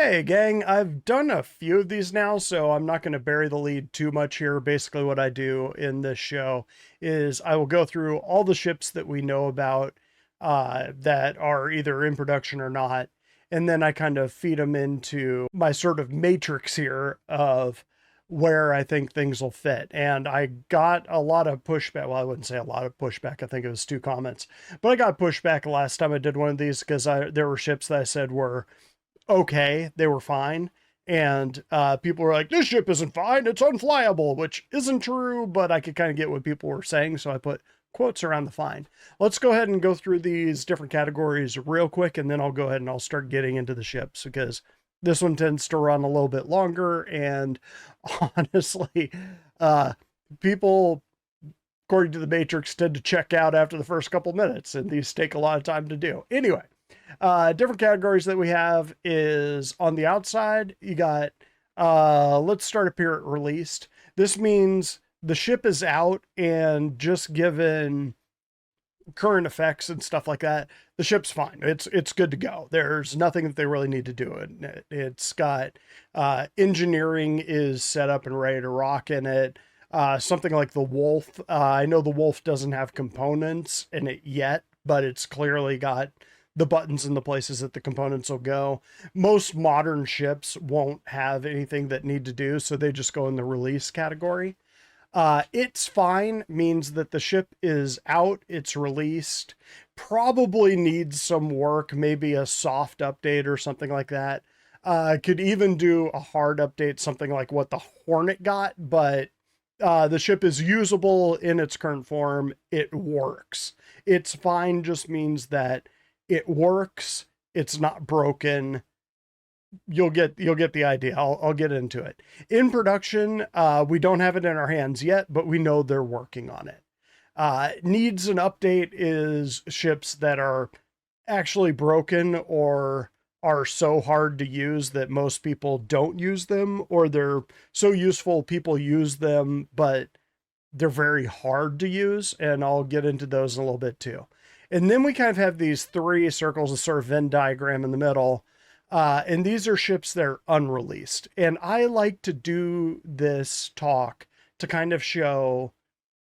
Hey gang, I've done a few of these now, so I'm not going to bury the lead too much here. Basically what I do in this show is I will go through all the ships that we know about that are either in production or not, and then I kind of feed them into my sort of matrix here of where I think things will fit. And I got a lot of pushback. Well, I wouldn't say a lot of pushback. I think it was 2 comments, but I got pushback last time I did one of these because there were ships that I said were okay, they were fine. And people were like, this ship isn't fine, it's unflyable, which isn't true, but I could kind of get what people were saying, so I put quotes around the fine. Let's go ahead and go through these different categories real quick, and then I'll go ahead and I'll start getting into the ships, because this one tends to run a little bit longer, and honestly, people, according to the Matrix, tend to check out after the first couple minutes, and these take a lot of time to do. Anyway, different categories that we have is on the outside, you got, let's start up here at released. This means the ship is out, and just given current effects and stuff like that, the ship's fine. It's good to go. There's nothing that they really need to do. It's got, engineering is set up and ready to rock in it. Something like the Wolf. I know the Wolf doesn't have components in it yet, but it's clearly got the buttons and the places that the components will go. Most modern ships won't have anything that need to do, so they just go in the release category. It's fine means that the ship is out, it's released, probably needs some work, maybe a soft update or something like that. Could even do a hard update, something like what the Hornet got, but the ship is usable in its current form. It works. It's fine just means that it works. It's not broken. You'll get the idea. I'll get into it. In production, we don't have it in our hands yet, but we know they're working on it. Needs an update is ships that are actually broken or are so hard to use that most people don't use them, or they're so useful people use them, but they're very hard to use, and I'll get into those in a little bit too. And then we kind of have these three circles, a sort of Venn diagram in the middle. And these are ships that are unreleased. And I like to do this talk to kind of show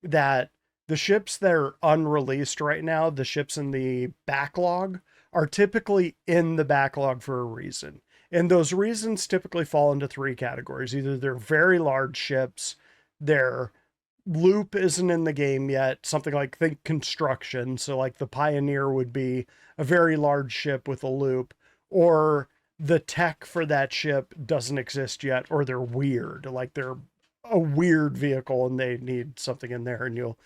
that the ships that are unreleased right now, the ships in the backlog, are typically in the backlog for a reason. And those reasons typically fall into three categories. Either they're very large ships, their loop isn't in the game yet, something like, think construction, so like the Pioneer would be a very large ship with a loop, or the tech for that ship doesn't exist yet, or they're weird, like they're a weird vehicle and they need something in there, and you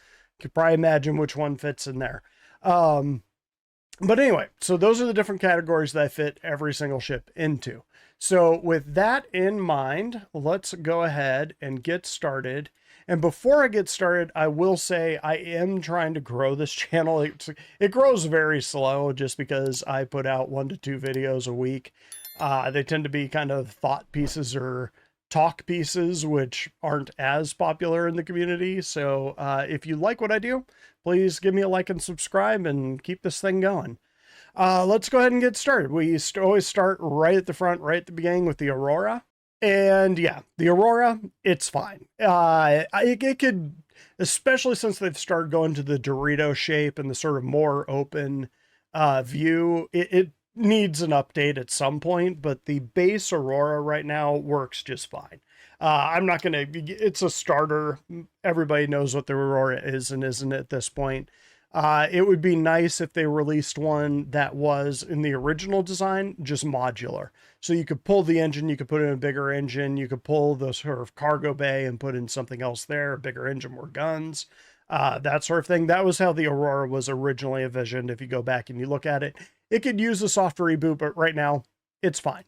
can probably imagine which one fits in there. But anyway, so those are the different categories that I fit every single ship into. So with that in mind, let's go ahead and get started. And before I get started, I will say I am trying to grow this channel. It grows very slow just because I put out 1 to 2 videos a week. They tend to be kind of thought pieces or talk pieces, which aren't as popular in the community. So if you like what I do, please give me a like and subscribe and keep this thing going. Let's go ahead and get started. We always start right at the front, right at the beginning with the Aurora. And yeah, the Aurora, it's fine. It could, especially since they've started going to the Dorito shape and the sort of more open view, it needs an update at some point, but the base Aurora right now works just fine. I'm not going to, it's a starter. Everybody knows what the Aurora is and isn't at this point. It would be nice if they released one that was in the original design, just modular. So you could pull the engine, you could put in a bigger engine, you could pull the sort of cargo bay and put in something else there, a bigger engine, more guns, that sort of thing. That was how the Aurora was originally envisioned. If you go back and you look at it, it could use a soft reboot, but right now it's fine.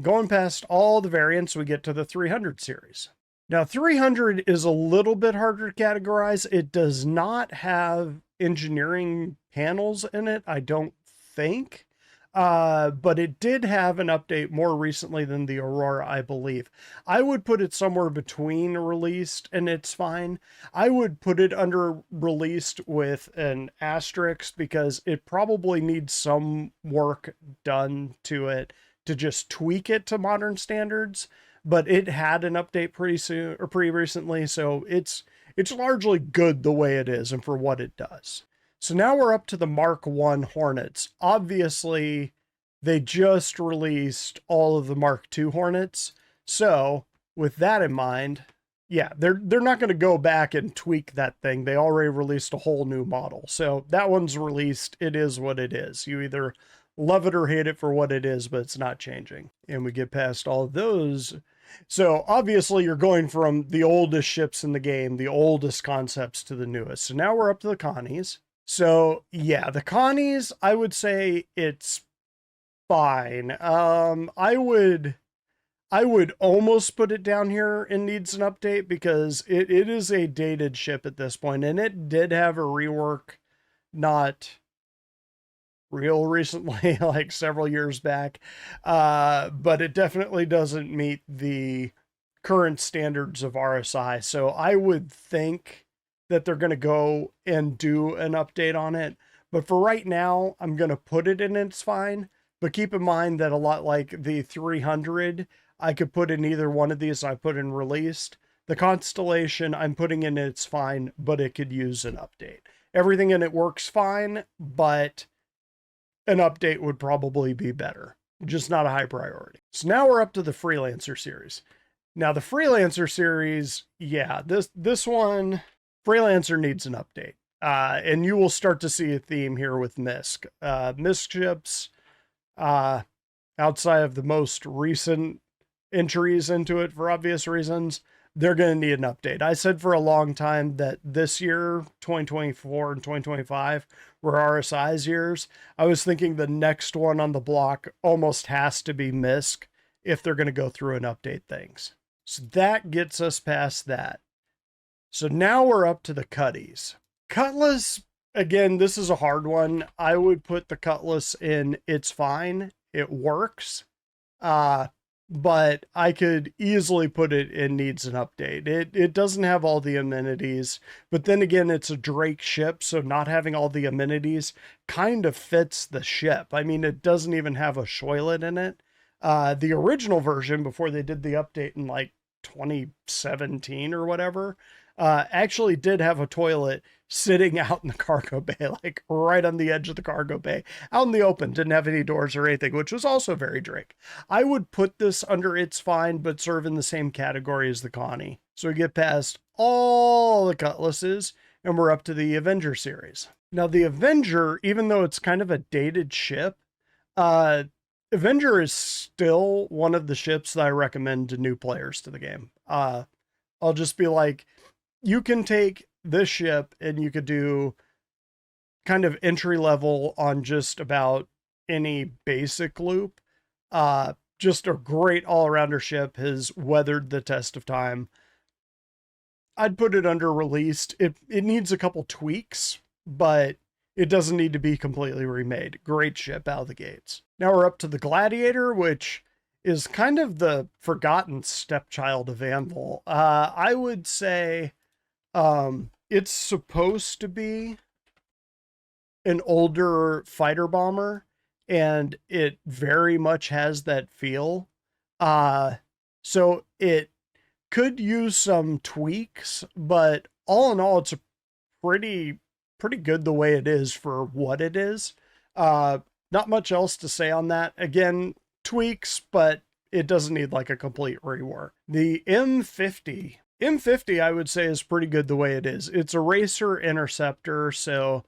Going past all the variants, we get to the 300 series. Now, 300 is a little bit harder to categorize. It does not have engineering panels in it, I don't think. But it did have an update more recently than the Aurora, I believe. I would put it somewhere between released and it's fine. I would put it under released with an asterisk because it probably needs some work done to it to just tweak it to modern standards, but it had an update pretty recently, so it's largely good the way it is and for what it does. So now we're up to the Mark 1 Hornets. Obviously, they just released all of the Mark 2 Hornets. So, with that in mind, yeah, they're not going to go back and tweak that thing. They already released a whole new model. So, that one's released. It is what it is. You either love it or hate it for what it is, but it's not changing. And we get past all of those. So obviously you're going from the oldest ships in the game, the oldest concepts, to the newest. So now we're up to the Connies. So yeah, the Connies, I would say it's fine. I would almost put it down here and needs an update because it is a dated ship at this point, and it did have a rework not real recently, like several years back, but it definitely doesn't meet the current standards of RSI. So I would think that they're going to go and do an update on it, but for right now, I'm going to put it in it's fine. But keep in mind that a lot like the 300, I could put in either one of these. I put in released. The Constellation, I'm putting in it's fine, but it could use an update. Everything in it works fine, but an update would probably be better. Just not a high priority. So now we're up to the Freelancer series. Now the Freelancer series, yeah, this one, Freelancer needs an update. And you will start to see a theme here with MISC. MISC ships, outside of the most recent entries into it for obvious reasons, they're going to need an update. I said for a long time that this year, 2024 and 2025, were RSI's years. I was thinking the next one on the block almost has to be MISC if they're going to go through and update things. So that gets us past that. So now we're up to the Cutties. Cutlass, again, this is a hard one. I would put the Cutlass in it's fine. It works. But I could easily put it in needs an update. It doesn't have all the amenities, but then again, it's a Drake ship, so not having all the amenities kind of fits the ship. I mean, it doesn't even have a shoilet in it. The original version, before they did the update in like 2017 or whatever, actually did have a toilet sitting out in the cargo bay, like right on the edge of the cargo bay, out in the open, didn't have any doors or anything, which was also very Drake. I would put this under it's fine, but serve in the same category as the Connie. So we get past all the Cutlasses, and we're up to the Avenger series. Now the Avenger, even though it's kind of a dated ship, Avenger is still one of the ships that I recommend to new players to the game. I'll just be like, you can take this ship and you could do kind of entry level on just about any basic loop. Just a great all-arounder ship, has weathered the test of time. I'd put it under released. It needs a couple tweaks, but it doesn't need to be completely remade. Great ship out of the gates. Now we're up to the Gladiator, which is kind of the forgotten stepchild of Anvil. I would say it's supposed to be an older fighter bomber, and it very much has that feel. So it could use some tweaks, but all in all, it's a pretty good the way it is for what it is. Not much else to say on that. Again, tweaks, but it doesn't need like a complete rework. The M50, I would say, is pretty good the way it is. It's a racer interceptor, so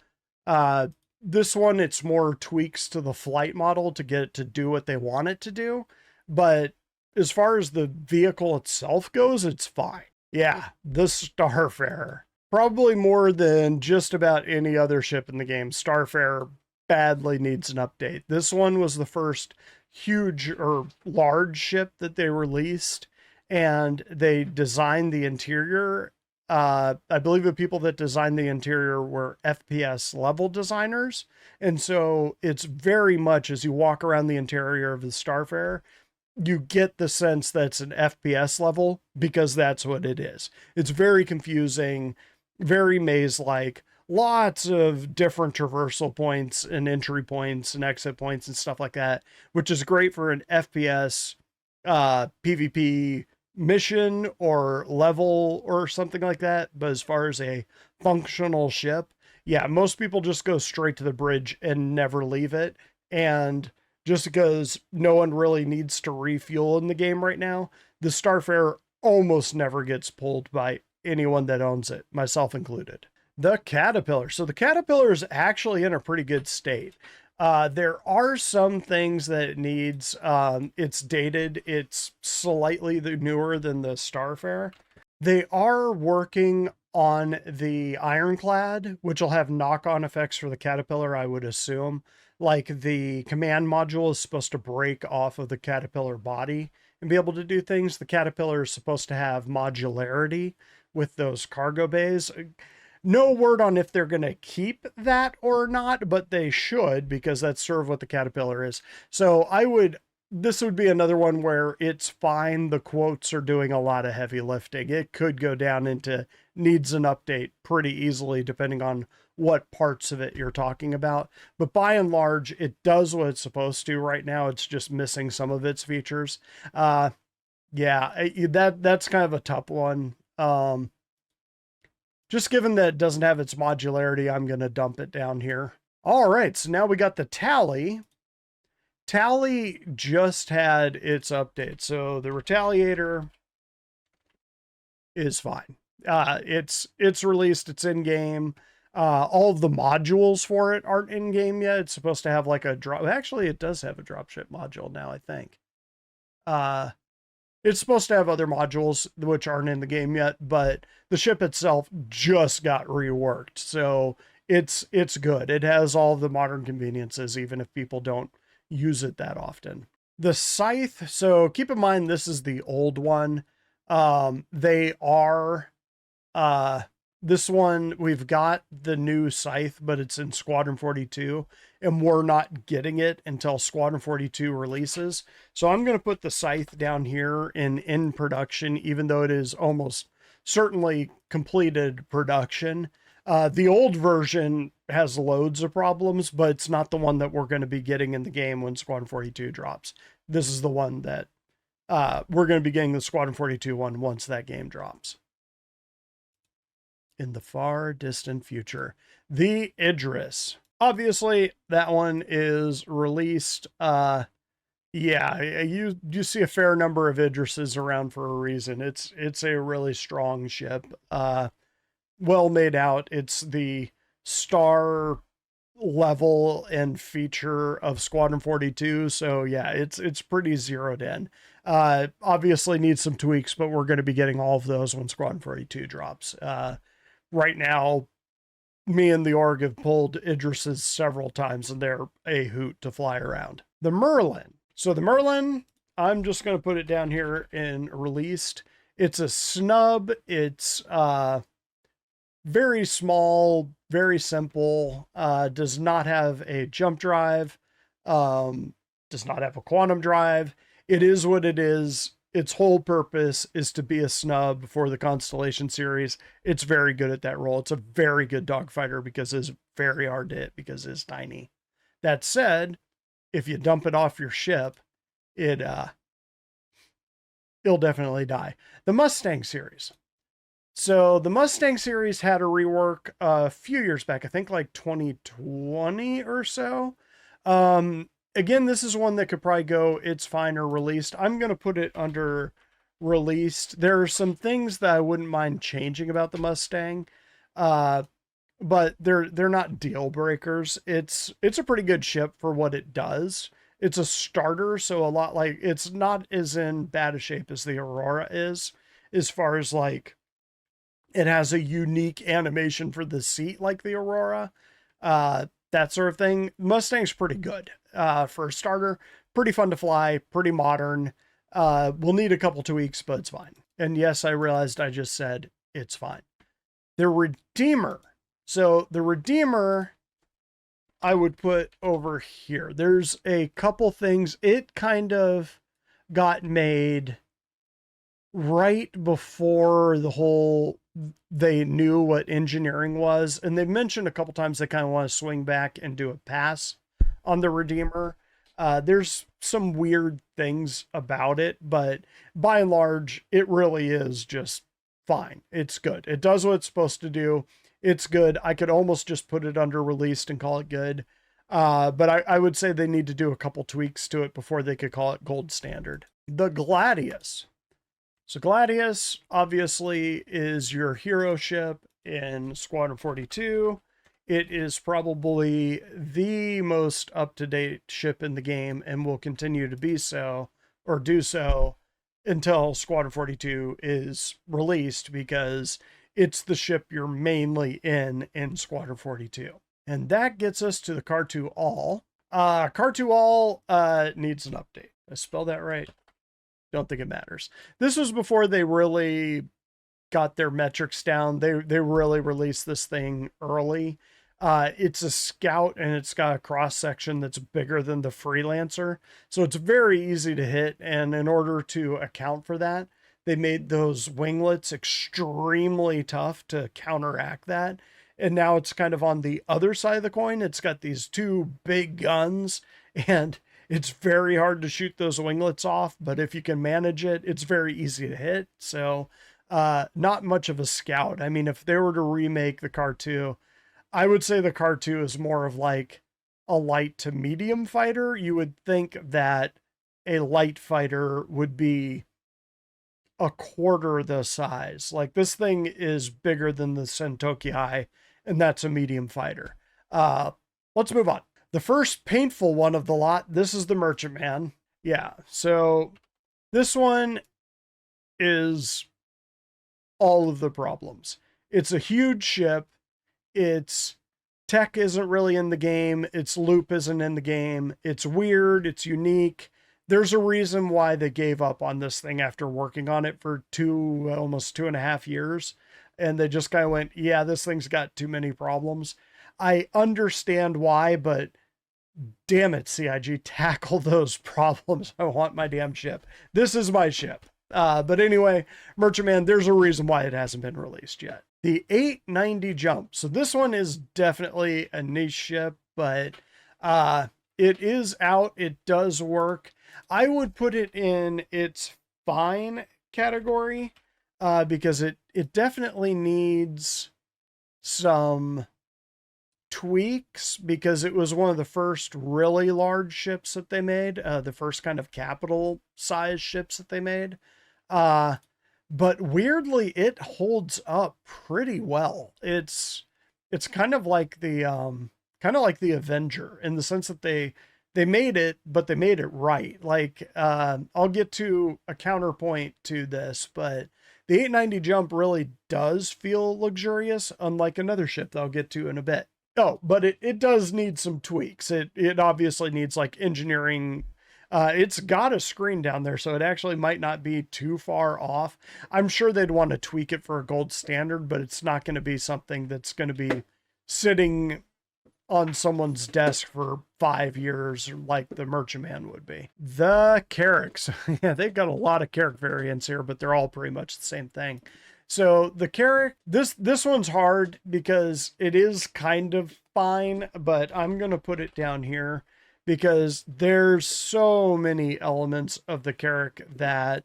this one, it's more tweaks to the flight model to get it to do what they want it to do. But as far as the vehicle itself goes, it's fine. Yeah, the Starfarer. Probably more than just about any other ship in the game, Starfarer badly needs an update. This one was the first huge or large ship that they released, and they designed the interior. I believe the people that designed the interior were FPS level designers. And so it's very much, as you walk around the interior of the Starfarer, you get the sense that it's an FPS level, because that's what it is. It's very confusing, very maze-like, lots of different traversal points and entry points and exit points and stuff like that, which is great for an FPS PvP mission or level or something like that. But as far as a functional ship, yeah, most people just go straight to the bridge and never leave it. And just because no one really needs to refuel in the game right now, the Starfare almost never gets pulled by anyone that owns it, myself included. The Caterpillar. So the Caterpillar is actually in a pretty good state. There are some things that it needs. It's dated. It's slightly newer than the Starfare. They are working on the ironclad, which will have knock-on effects for the Caterpillar, I would assume. Like the command module is supposed to break off of the Caterpillar body and be able to do things. The Caterpillar is supposed to have modularity with those cargo bays. No word on if they're going to keep that or not, but they should, because that's sort of what the Caterpillar is. So this would be another one where it's fine. The quotes are doing a lot of heavy lifting. It could go down into needs an update pretty easily, depending on what parts of it you're talking about. But by and large, it does what it's supposed to right now. It's just missing some of its features. Yeah, that's kind of a tough one. Just given that it doesn't have its modularity, I'm going to dump it down here. All right, so now we got the Tally. Tally just had its update. So the Retaliator is fine. It's released, it's in game. All of the modules for it aren't in game yet. It's supposed to have like a drop. Actually, it does have a dropship module now, I think. It's supposed to have other modules which aren't in the game yet, but the ship itself just got reworked. So it's good. It has all the modern conveniences, even if people don't use it that often. The Scythe, so keep in mind this is the old one. They are this one, we've got the new Scythe, but it's in Squadron 42, and we're not getting it until Squadron 42 releases. So I'm going to put the Scythe down here in production, even though it is almost certainly completed production. The old version has loads of problems, but it's not the one that we're going to be getting in the game when Squadron 42 drops. This is the one that we're going to be getting, the Squadron 42 one, once that game drops. In the far distant future, the Idris. Obviously, that one is released. Yeah, you see a fair number of Idrises around for a reason. It's a really strong ship. Well made out. It's the star level and feature of Squadron 42. So yeah, it's pretty zeroed in. Obviously needs some tweaks, but we're going to be getting all of those when Squadron 42 drops. Right now, me and the org have pulled Idrises several times, and they're a hoot to fly around. The Merlin. So the Merlin, I'm just going to put it down here in released. It's a snub. It's very small, very simple, does not have a jump drive, does not have a quantum drive. It is what it is. Its whole purpose is to be a snub for the Constellation series. It's very good at that role. It's a very good dogfighter because it's very hard to hit because it's tiny. That said, if you dump it off your ship, it'll definitely die. The Mustang series. So the Mustang series had a rework a few years back, I think like 2020 or so. Again, this is one that could probably go, it's fine, or released. I'm going to put it under released. There are some things that I wouldn't mind changing about the Mustang, but they're not deal breakers. It's a pretty good ship for what it does. It's a starter, so a lot like, it's not as in bad a shape as the Aurora is, as far as like, it has a unique animation for the seat like the Aurora, that sort of thing. Mustang's pretty good for a starter. Pretty fun to fly, pretty modern. We'll need a couple tweaks, but it's fine. And yes, I realized I just said it's fine. The Redeemer. So the Redeemer, I would put over here. There's a couple things. It kind of got made right before the whole they knew what engineering was, and they mentioned a couple times they kind of want to swing back and do a pass on the Redeemer. There's some weird things about it, but by and large, it really is just fine. It's good. It does what it's supposed to do. It's good. I could almost just put it under released and call it good. But I would say they need to do a couple tweaks to it before they could call it gold standard. The Gladius. So Gladius obviously is your hero ship in Squadron 42. It is probably the most up-to-date ship in the game and will continue to be so, or do so, until Squadron 42 is released, because it's the ship you're mainly in Squadron 42. And that gets us to the Car2 All. Car2 All needs an update. Did I spell that right? Don't think it matters. This was before they really got their metrics down. They really released this thing early. It's a scout, and it's got a cross section that's bigger than the freelancer, so it's very easy to hit. And in order to account for that, they made those winglets extremely tough to counteract that. And now it's kind of on the other side of the coin. It's got these two big guns, and it's very hard to shoot those winglets off, but if you can manage it, it's very easy to hit. So not much of a scout. I mean, if they were to remake the Car2, I would say the Car2 is more of like a light to medium fighter. You would think that a light fighter would be a quarter the size. Like, this thing is bigger than the Sentoki, and that's a medium fighter. Let's move on. The first painful one of the lot, this is the Merchantman. Yeah, so this one is all of the problems. It's a huge ship. Its tech isn't really in the game. Its loop isn't in the game. It's weird. It's unique. There's a reason why they gave up on this thing after working on it for almost 2.5 years. And they just kind of went, yeah, this thing's got too many problems. I understand why, but damn it, CIG, tackle those problems. I want my damn ship. This is my ship. But anyway, Merchantman, there's a reason why it hasn't been released yet. The 890 jump. So this one is definitely a niche ship, but it is out. It does work. I would put it in its fine category because it definitely needs some tweaks, because it was one of the first really large ships that they made, the first kind of capital size ships that they made. But weirdly, it holds up pretty well. It's kind of like the Avenger, in the sense that they made it, but they made it right. Like, I'll get to a counterpoint to this, but the 890 jump really does feel luxurious, unlike another ship that I'll get to in a bit. Oh, but it does need some tweaks. It obviously needs like engineering. It's got a screen down there, so it actually might not be too far off. I'm sure they'd want to tweak it for a gold standard, but it's not going to be something that's going to be sitting on someone's desk for 5 years like the Merchantman would be. The Carracks. Yeah, they've got a lot of Carrack variants here, but they're all pretty much the same thing. So the Carrack, this one's hard because it is kind of fine, but I'm going to put it down here because there's so many elements of the Carrack that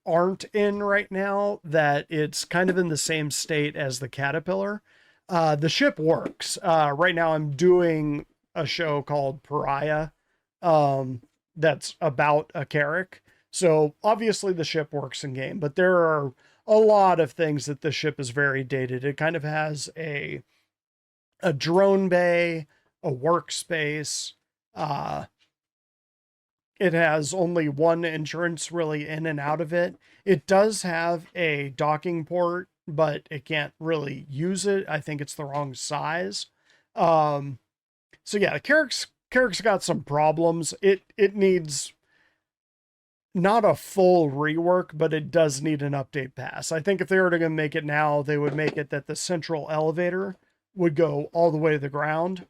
aren't in right now that it's kind of in the same state as the Caterpillar. The ship works. Right now I'm doing a show called Pariah that's about a Carrack. So obviously the ship works in game, but there are a lot of things that the ship is very dated. It kind of has a drone bay, a workspace. It has only one entrance really in and out of it. It does have a docking port, but it can't really use it. I think it's the wrong size. So yeah, Carrack's got some problems. It needs not a full rework, but it does need an update pass. I think if they were to make it now, they would make it that the central elevator would go all the way to the ground.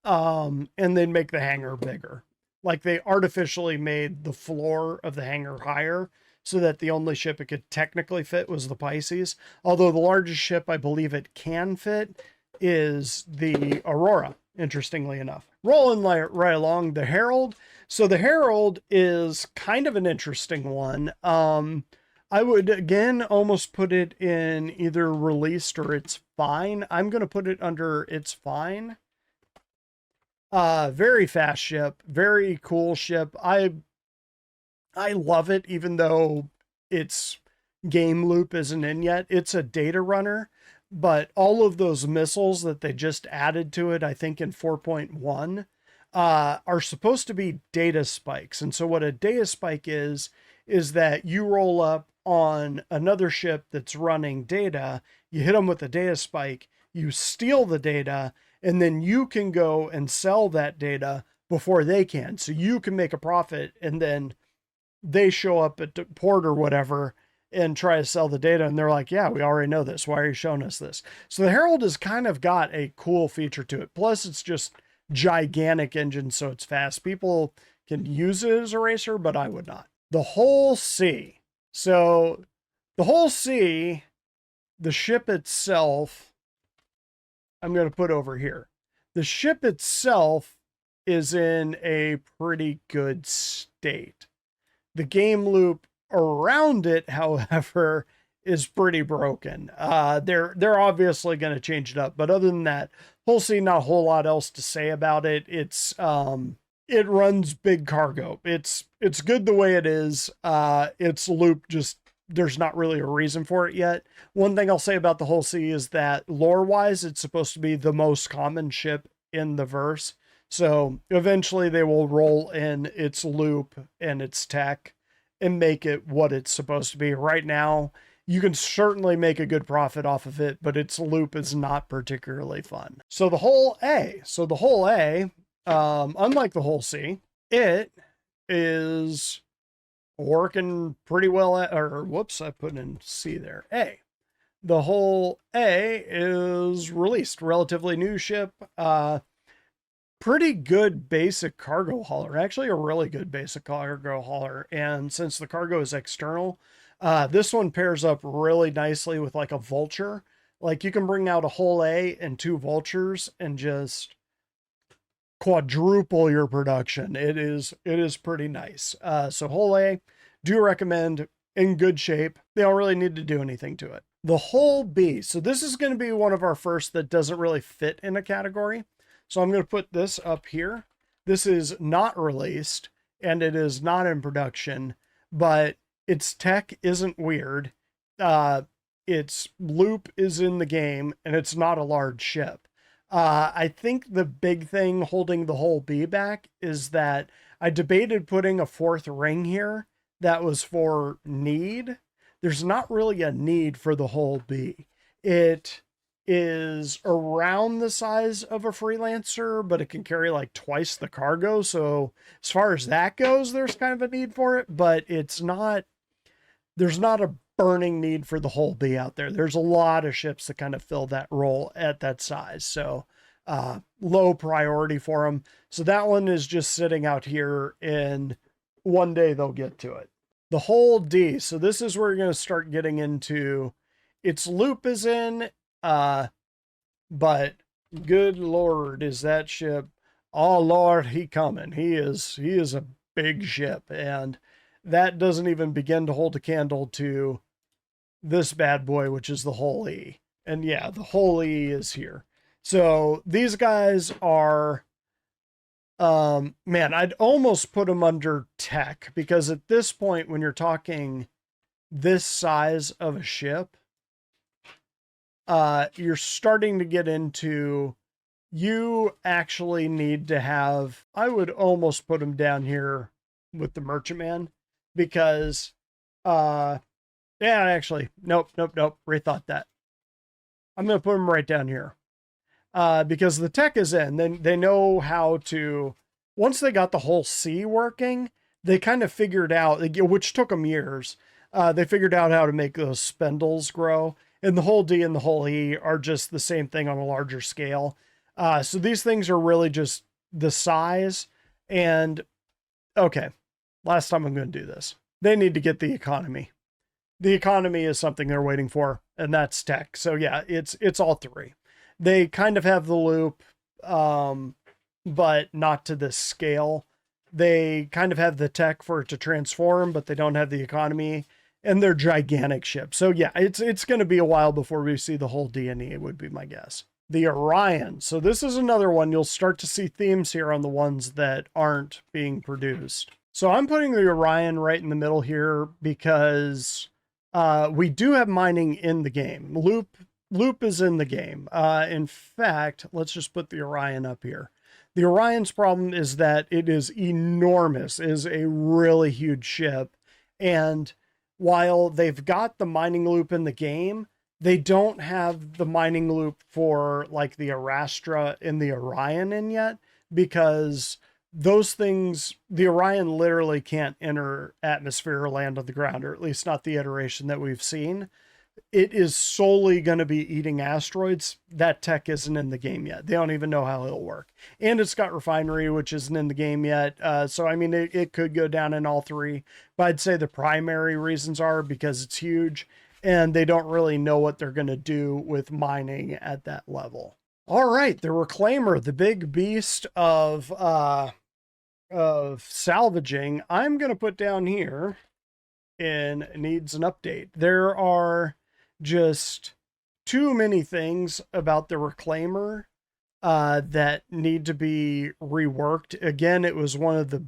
And then make the hangar bigger. like they artificially made the floor of the hangar higher so that the only ship it could technically fit was the Pisces. Although the largest ship I believe it can fit is the Aurora, interestingly enough. Rolling right along, the Herald. So the Herald is kind of an interesting one. I would, again, almost put it in either released or it's fine. I'm going to put it under it's fine. Very fast ship, very cool ship. I love it, even though its game loop isn't in yet. It's a data runner, but all of those missiles that they just added to it, I think in 4.1, are supposed to be data spikes. And so what a data spike is that you roll up on another ship that's running data, you hit them with a data spike, you steal the data, and then you can go and sell that data before they can. So you can make a profit, and then they show up at the port or whatever and try to sell the data. And they're like, yeah, we already know this. Why are you showing us this? So the Herald has kind of got a cool feature to it. Plus it's just gigantic engine. So it's fast. People can use it as a racer, but I would not. The Whole Sea. So the Whole Sea, the ship itself, I'm going to put over here. The ship itself is in a pretty good state. The game loop around it, however, is pretty broken. They're obviously going to change it up, but other than that, Whole Sea, not a whole lot else to say about it. It runs big cargo. It's good the way it is. Its loop just, there's not really a reason for it yet. One thing I'll say about the Whole Sea is that lore-wise, it's supposed to be the most common ship in the verse. So eventually they will roll in its loop and its tech and make it what it's supposed to be. Right now, you can certainly make a good profit off of it, but its loop is not particularly fun. So the Whole A. So the Whole A, unlike the Whole Sea, it is working pretty well whoops, I put in C there. A. The Whole A is released. Relatively new ship. Pretty good basic cargo hauler. Actually, a really good basic cargo hauler. And since the cargo is external, this one pairs up really nicely with like a vulture. Like you can bring out a Whole A and 2 vultures and just quadruple your production. It is pretty nice. So Whole A, do recommend, in good shape. They don't really need to do anything to it. The Whole B. So this is going to be one of our first that doesn't really fit in a category. So I'm going to put this up here. This is not released and it is not in production, but its tech isn't weird. Its loop is in the game and it's not a large ship. I think the big thing holding the Whole B back is that I debated putting a 4th ring here that was for need. There's not really a need for the Whole B. It is around the size of a freelancer, but it can carry like twice the cargo. So as far as that goes, there's kind of a need for it, but there's not a burning need for the Whole B out there. There's a lot of ships that kind of fill that role at that size. So low priority for them. So that one is just sitting out here and one day they'll get to it. The Whole D. So this is where you're going to start getting into its loop is in, but good Lord, is that ship. Oh Lord, he coming. He is a big ship. And that doesn't even begin to hold a candle to this bad boy, which is the Whole E. And yeah, the Whole E is here. So these guys are, man, I'd almost put them under tech, because at this point, when you're talking this size of a ship, you're starting to get into, you actually need to have, I would almost put them down here with the Merchantman, because, yeah, actually, nope, rethought that. I'm going to put them right down here. Because the tech is in, then they know how to, once they got the Whole C working, they kind of figured out, which took them years, they figured out how to make those spindles grow. And the Whole D and the Whole E are just the same thing on a larger scale. So these things are really just the size. And Okay, last time I'm going to do this. They need to get the economy. The economy is something they're waiting for, and that's tech. So yeah, it's all three. They kind of have the loop, but not to this scale. They kind of have the tech for it to transform, but they don't have the economy, and they're gigantic ships. So yeah, it's going to be a while before we see the whole D&E, would be my guess. The Orion. So this is another one. You'll start to see themes here on the ones that aren't being produced. So I'm putting the Orion right in the middle here because we do have mining in the game. Loop is in the game. In fact, let's just put the Orion up here. The Orion's problem is that it is enormous, it is a really huge ship. And while they've got the mining loop in the game, they don't have the mining loop for like the Artastra and the Orion in yet, because those things, the Orion literally can't enter atmosphere or land on the ground, or at least not the iteration that we've seen. It is solely going to be eating asteroids. That tech isn't in the game yet. They don't even know how it'll work. And it's got refinery, which isn't in the game yet. So, I mean, it could go down in all three. But I'd say the primary reasons are because it's huge, and they don't really know what they're going to do with mining at that level. All right, the Reclaimer, the big beast of salvaging, I'm going to put down here in needs an update. There are just too many things about the Reclaimer that need to be reworked. Again, it was one of the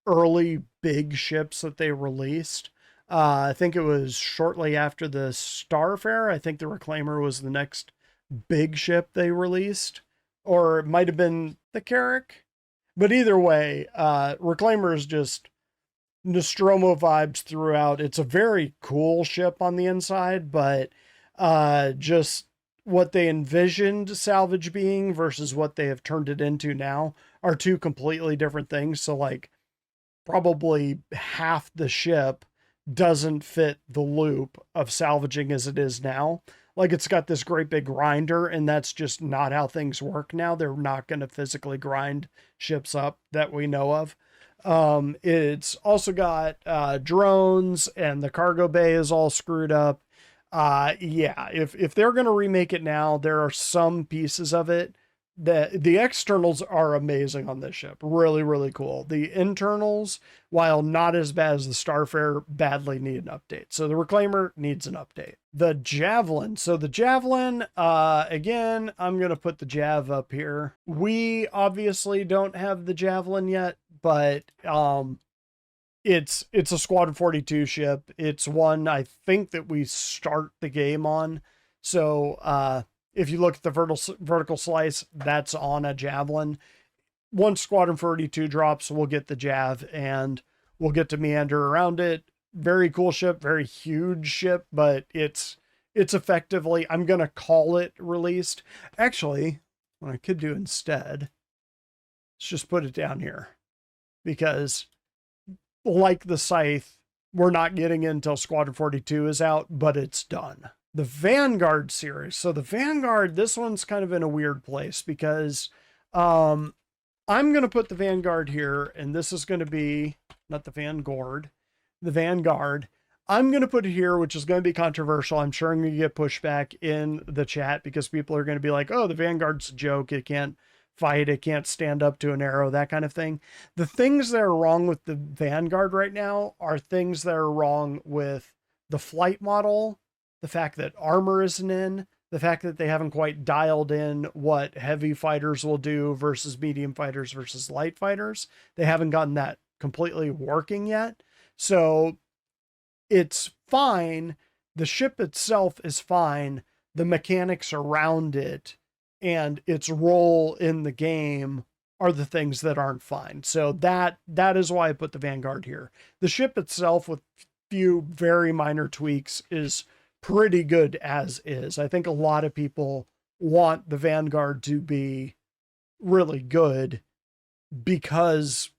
early big ships that they released. I think it was shortly after the Starfare. I think the Reclaimer was the next big ship they released, or it might have been the Carrack. But either way, Reclaimer is just Nostromo vibes throughout. It's a very cool ship on the inside, but just what they envisioned salvage being versus what they have turned it into now are two completely different things. So like probably half the ship doesn't fit the loop of salvaging as it is now. Like it's got this great big grinder, and that's just not how things work now. They're not going to physically grind ships up that we know of. It's also got drones, and the cargo bay is all screwed up. Yeah, if they're going to remake it now, there are some pieces of it that the externals are amazing on this ship. Really, really cool. The internals, while not as bad as the Starfare, badly need an update. So the Reclaimer needs an update. The Javelin. So the Javelin, again, I'm going to put the Jav up here. We obviously don't have the Javelin yet, but it's a Squadron 42 ship. It's one I think that we start the game on. So if you look at the vertical slice, that's on a Javelin. Once Squadron 42 drops, we'll get the Jav, and we'll get to meander around it. Very cool ship, very huge ship, but it's effectively, I'm going to call it released. Actually, what I could do instead, let's just put it down here, because like the Scythe, we're not getting it until Squadron 42 is out, but it's done. The Vanguard series. So the Vanguard, this one's kind of in a weird place because I'm going to put the Vanguard here, and this is going to be, not the Vanguard, the Vanguard. I'm going to put it here, which is going to be controversial. I'm sure I'm going to get pushback in the chat because people are going to be like, oh, the Vanguard's a joke. It can't fight. It can't stand up to an arrow, that kind of thing. The things that are wrong with the Vanguard right now are things that are wrong with the flight model, the fact that armor isn't in, the fact that they haven't quite dialed in what heavy fighters will do versus medium fighters versus light fighters. They haven't gotten that completely working yet. So it's fine. The ship itself is fine. The mechanics around it and its role in the game are the things that aren't fine. So that is why I put the Vanguard here. The ship itself, with few very minor tweaks, is pretty good as is. I think a lot of people want the Vanguard to be really good because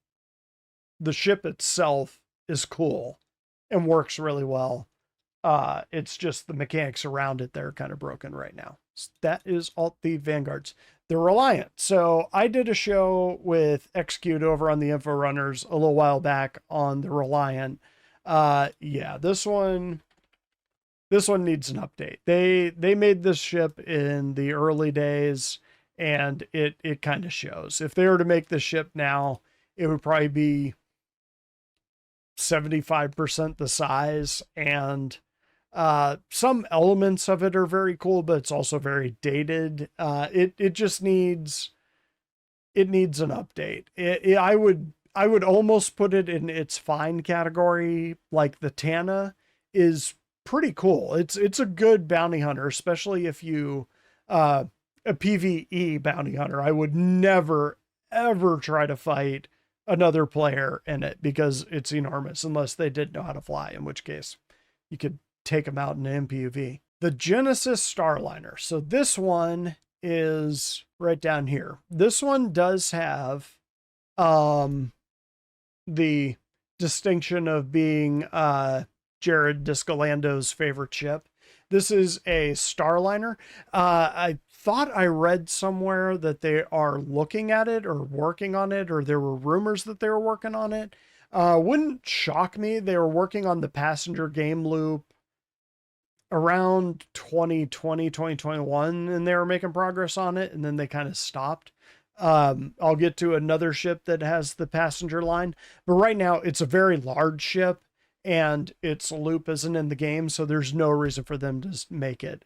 the ship itself is cool and works really well. It's just the mechanics around it that are kind of broken right now. So that is all the Vanguards. the Reliant. So I did a show with Execute over on the Info Runners a little while back on the Reliant. Yeah, this one needs an update. They made this ship in the early days, and it kind of shows. If they were to make this ship now, it would probably be 75% the size, and some elements of it are very cool, but it's also very dated. It just needs an update. I would almost put it in its fine category. Like the Tana is pretty cool. It's a good bounty hunter, especially if you a PvE bounty hunter. I would never ever try to fight another player in it because it's enormous unless they did know how to fly, in which case you could take them out in an MPUV. The Genesis Starliner. So this one is right down here. This one does have the distinction of being Jared Discolando's favorite ship. This is a Starliner. I thought I read somewhere that they are looking at it or working on it, or there were rumors that they were working on it. Wouldn't shock me. They were working on the passenger game loop around 2020, 2021, and they were making progress on it, and then they kind of stopped. I'll get to another ship that has the passenger line, but right now it's a very large ship and its loop isn't in the game, so there's no reason for them to make it.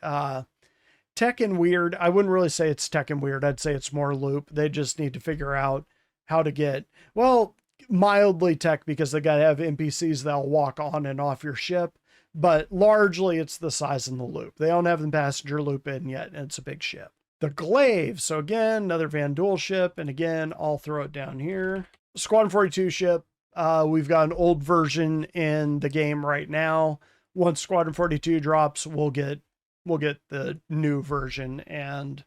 Tech and weird, I wouldn't really say it's tech and weird. I'd say it's more loop. They just need to figure out how to get, well, mildly tech, because they got to have NPCs that'll walk on and off your ship, but largely it's the size and the loop. They don't have the passenger loop in yet, and it's a big ship. The Glaive. So again, another Van Duel ship. And again, I'll throw it down here. Squadron 42 ship. We've got an old version in the game right now. Once Squadron 42 drops, we'll get the new version, and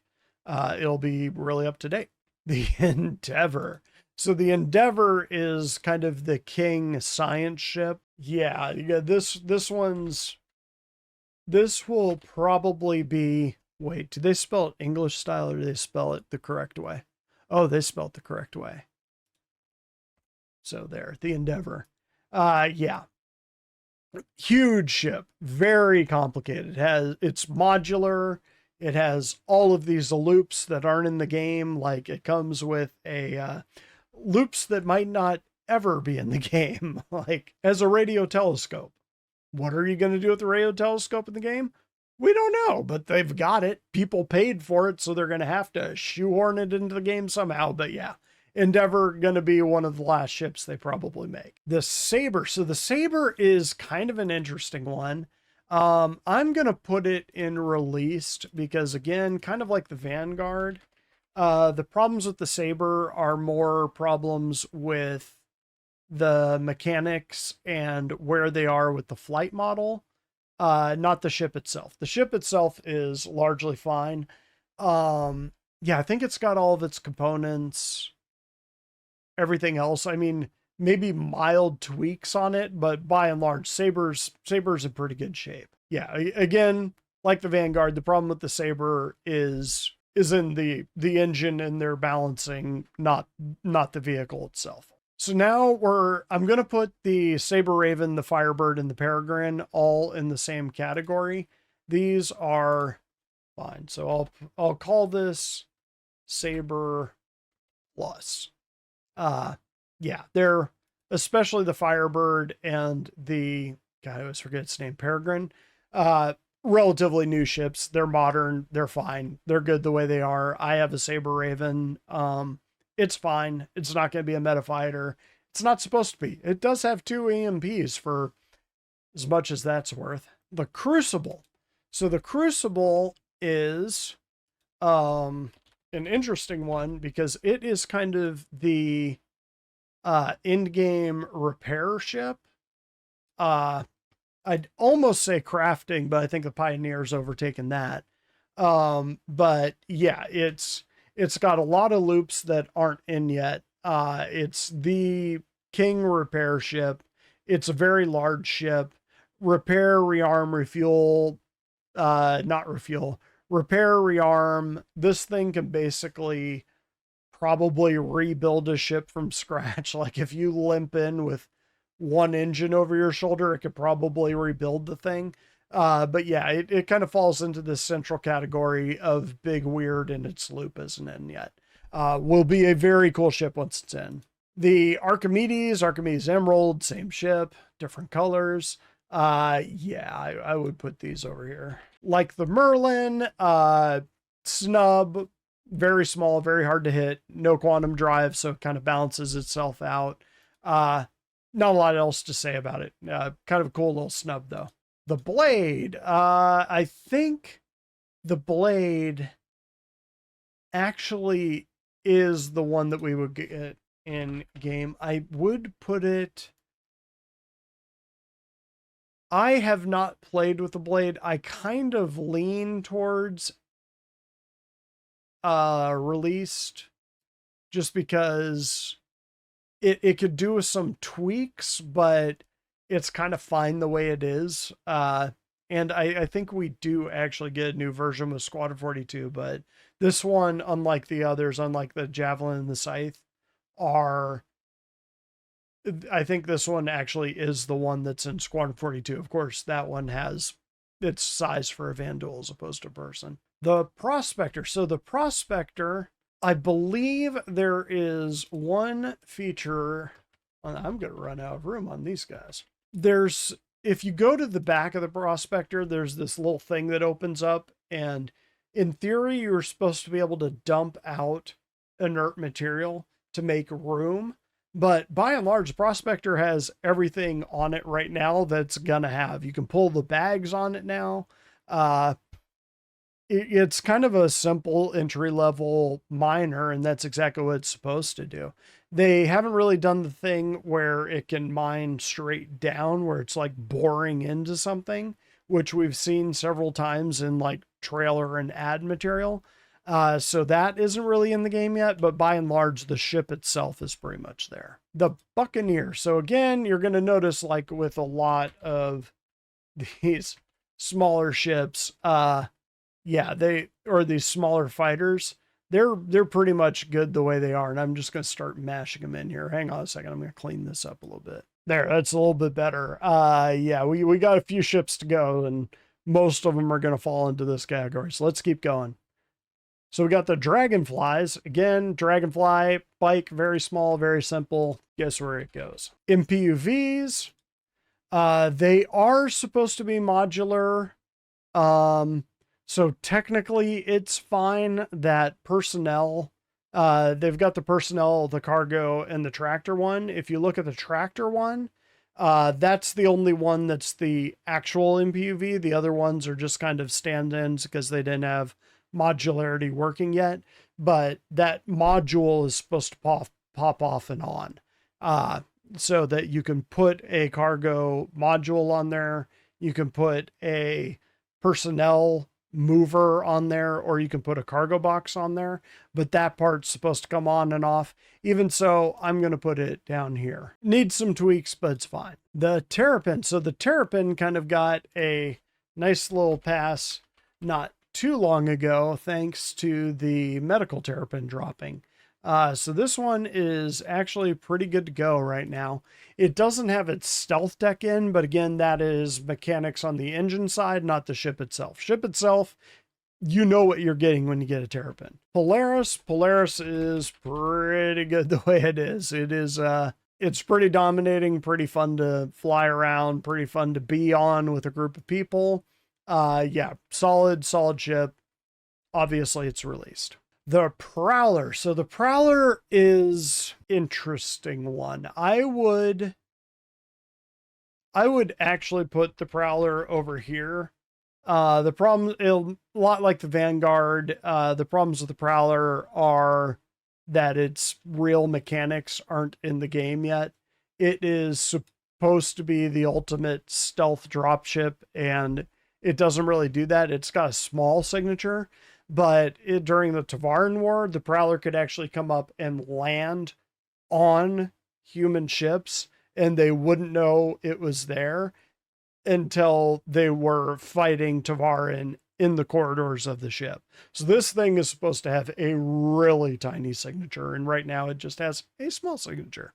it'll be really up to date. The Endeavor. So the Endeavor is kind of the king science ship. Yeah, this will probably be, wait, do they spell it English style or do they spell it the correct way? Oh, they spell it the correct way. So there, the Endeavor. Yeah. Huge ship, very complicated. It's modular. It has all of these loops that aren't in the game. Like it comes with a loops that might not ever be in the game, like as a radio telescope. What are you going to do with the radio telescope in the game? We don't know, but they've got it. People paid for it, so they're going to have to shoehorn it into the game somehow. But yeah, Endeavor going to be one of the last ships they probably make. The Sabre. So the Sabre is kind of an interesting one. I'm going to put it in released because, again, kind of like the Vanguard, the problems with the Sabre are more problems with the mechanics and where they are with the flight model, not the ship itself. The ship itself is largely fine. Yeah, I think it's got all of its components. Everything else, I mean, maybe mild tweaks on it, but by and large, Sabre's in pretty good shape. Yeah, again, like the Vanguard, the problem with the Sabre is in the engine and their balancing, not the vehicle itself. So now I'm going to put the Sabre Raven, the Firebird, and the Peregrine all in the same category. These are fine. So I'll call this Sabre Plus. Yeah, they're, especially the Firebird and the, God, I always forget its name, Peregrine, relatively new ships. They're modern. They're fine. They're good the way they are. I have a Sabre Raven. It's fine. It's not going to be a meta fighter. It's not supposed to be. It does have 2 EMPs for as much as that's worth. The Crucible. So the Crucible is an interesting one because it is kind of the in-game repair ship. I'd almost say crafting, but I think the Pioneer's overtaken that. But yeah, it's got a lot of loops that aren't in yet. It's the king repair ship. It's a very large ship. Repair, rearm, refuel, not refuel, repair, rearm. This thing can basically probably rebuild a ship from scratch. Like if you limp in with one engine over your shoulder, it could probably rebuild the thing. But yeah, it kind of falls into this central category of big weird, and its loop isn't in yet. Will be a very cool ship once it's in. The Archimedes Emerald, same ship, different colors. Yeah, I would put these over here. Like the Merlin, Snub, very small, very hard to hit, no quantum drive, so it kind of balances itself out. Not a lot else to say about it. Kind of a cool little snub though. The Blade, I think the Blade actually is the one that we would get in game. I would put it... I have not played with the Blade. I kind of lean towards released, just because it could do with some tweaks, but it's kind of fine the way it is. And I think we do actually get a new version with Squadron 42, but this one, unlike the others, unlike the Javelin and the Scythe, I think this one actually is the one that's in Squadron 42. Of course, that one has its size for a Vandal as opposed to a person. The Prospector. So the Prospector, I believe there is one feature. I'm going to run out of room on these guys. If you go to the back of the Prospector, there's this little thing that opens up, and in theory, you're supposed to be able to dump out inert material to make room. But by and large, the Prospector has everything on it right now that's gonna have. You can pull the bags on it now. It's kind of a simple entry-level miner, and that's exactly what it's supposed to do. They haven't really done the thing where it can mine straight down, where it's like boring into something, which we've seen several times in like trailer and ad material. So that isn't really in the game yet, but by and large, the ship itself is pretty much there. The Buccaneer. So again, you're going to notice, like with a lot of these smaller ships, yeah, these smaller fighters, they're pretty much good the way they are. And I'm just going to start mashing them in here. Hang on a second. I'm going to clean this up a little bit. There, that's a little bit better. Yeah, we got a few ships to go, and most of them are going to fall into this category. So let's keep going. So we got the Dragonflies. Again, Dragonfly, bike, very small, very simple. Guess where it goes. MPUVs. They are supposed to be modular. So technically it's fine that personnel, they've got the personnel, the cargo, and the tractor one. If you look at the tractor one, that's the only one that's the actual MPUV. The other ones are just kind of stand-ins because they didn't have modularity working yet, but that module is supposed to pop off and on, so that you can put a cargo module on there, you can put a personnel mover on there, or you can put a cargo box on there, but that part's supposed to come on and off. Even so, I'm going to put it down here. Needs some tweaks, but it's fine. The Terrapin. So the Terrapin kind of got a nice little pass not too long ago, thanks to the medical Terrapin dropping. So this one is actually pretty good to go right now. It doesn't have its stealth deck in, but again, that is mechanics on the engine side, not the ship itself. Ship itself, you know what you're getting when you get a Terrapin. Polaris is pretty good the way it is. It's pretty dominating, pretty fun to fly around, pretty fun to be on with a group of people. Yeah, solid ship. Obviously it's released. The Prowler. So the Prowler is interesting one. I would actually put the Prowler over here. The problem, a lot like the Vanguard, the problems with the Prowler are that its real mechanics aren't in the game yet. It is supposed to be the ultimate stealth dropship, and it doesn't really do that. It's got a small signature, but during the Tavaran War, the Prowler could actually come up and land on human ships, and they wouldn't know it was there until they were fighting Tavaran in the corridors of the ship. So this thing is supposed to have a really tiny signature, and right now it just has a small signature.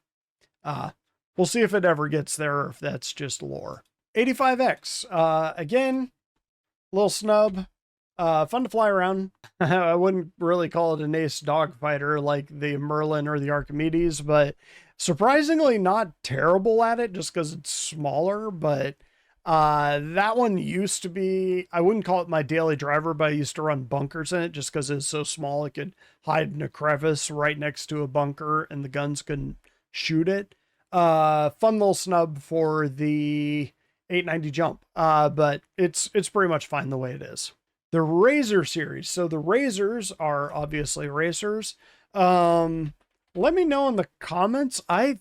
We'll see if it ever gets there or if that's just lore. 85X, again, little snub, fun to fly around. I wouldn't really call it an ace dogfighter like the Merlin or the Archimedes, but surprisingly not terrible at it just because it's smaller. But that one used to be, I wouldn't call it my daily driver, but I used to run bunkers in it just because it's so small it could hide in a crevice right next to a bunker and the guns couldn't shoot it. Fun little snub for the 890 jump, but it's pretty much fine the way it is. The Razor series. So the Razors are obviously racers. Let me know in the comments. I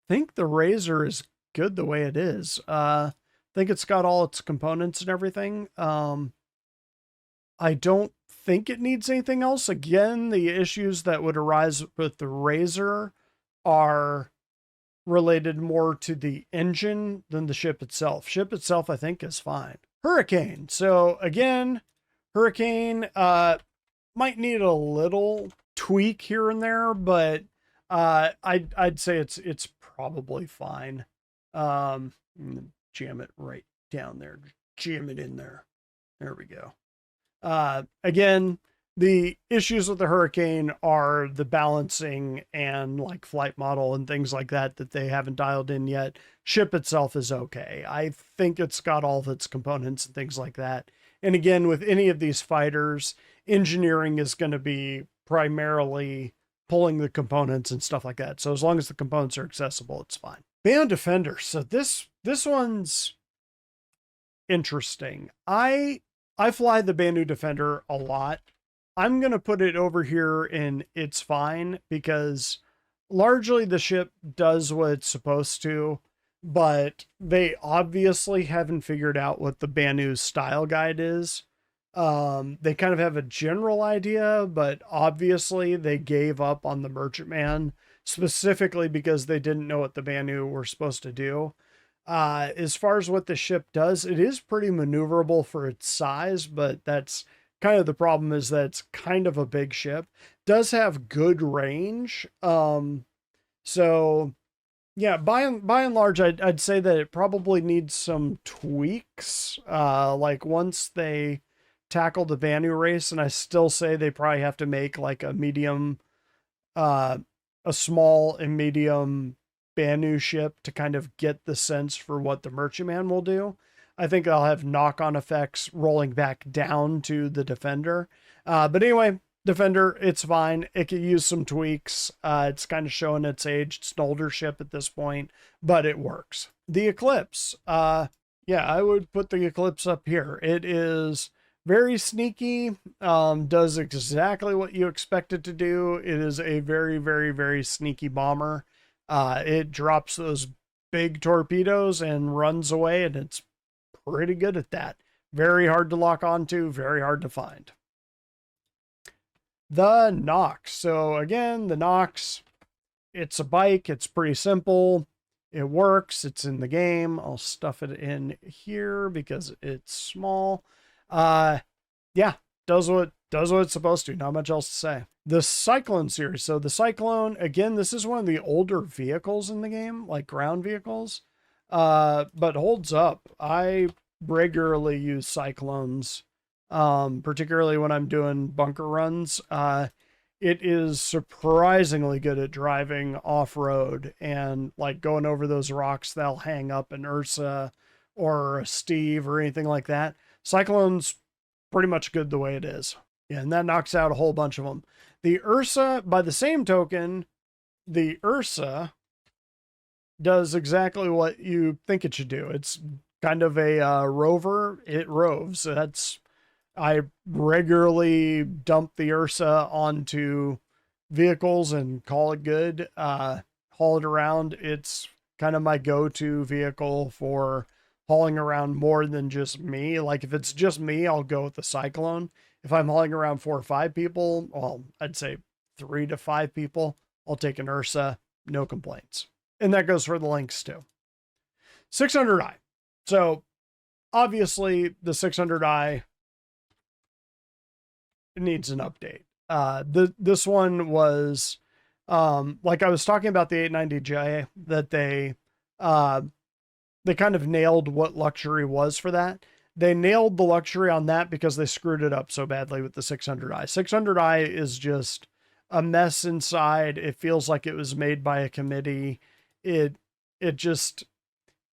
think the Razor is good the way it is. Think it's got all its components and everything. I don't think it needs anything else. Again, the issues that would arise with the Razor are related more to the engine than the ship itself. Ship itself, I think, is fine. Hurricane. So again, Hurricane might need a little tweak here and there, but I'd say it's probably fine. Jam it right down there. Jam it in there. There we go. Again, the issues with the Hurricane are the balancing and like flight model and things like that they haven't dialed in yet. Ship itself is okay. I think it's got all of its components and things like that. And again, with any of these fighters, engineering is going to be primarily pulling the components and stuff like that. So as long as the components are accessible, it's fine. Band Defender. So this one's interesting. I fly the Banu Defender a lot. I'm going to put it over here in it's fine because largely the ship does what it's supposed to, but they obviously haven't figured out what the Banu's style guide is. They kind of have a general idea, but obviously they gave up on the Merchantman specifically because they didn't know what the Banu were supposed to do. As far as what the ship does, it is pretty maneuverable for its size, but that's kind of the problem, is that it's kind of a big ship. Does have good range. So yeah, by and large, I'd say that it probably needs some tweaks. Like once they tackle the Banu race, and I still say they probably have to make like a medium, a small and medium Banu ship to kind of get the sense for what the Merchantman will do. I think I'll have knock-on effects rolling back down to the Defender. But anyway, Defender, it's fine. It could use some tweaks. It's kind of showing its age. It's an older ship at this point, but it works. The Eclipse. Yeah, I would put the Eclipse up here. It is very sneaky, does exactly what you expect it to do. It is a very, very, very sneaky bomber. It drops those big torpedoes and runs away, and it's pretty good at that. Very hard to lock onto, very hard to find. The Nox. So again, the Nox, it's a bike. It's pretty simple. It works. It's in the game. I'll stuff it in here because it's small. Yeah, does what it's supposed to. Not much else to say. The Cyclone series. So the Cyclone, again, this is one of the older vehicles in the game, like ground vehicles, but holds up. I regularly use Cyclones, particularly when I'm doing bunker runs. It is surprisingly good at driving off-road and like going over those rocks that'll hang up an Ursa or a Steve or anything like that. Cyclone's pretty much good the way it is. Yeah, and that knocks out a whole bunch of them. The Ursa, by the same token, the Ursa does exactly what you think it should do. It's kind of a rover. It roves. I regularly dump the Ursa onto vehicles and call it good. Haul it around. It's kind of my go-to vehicle for hauling around more than just me. Like if it's just me, I'll go with the Cyclone. If I'm hauling around 4 or 5 people, well, I'd say 3 to 5 people, I'll take an Ursa, no complaints. And that goes for the Lynx too. 600i. So obviously the 600i needs an update. This one was, like I was talking about the 890J, that they kind of nailed what luxury was for that. They nailed the luxury on that because they screwed it up so badly with the 600i. 600i is just a mess inside. It feels like it was made by a committee. It just,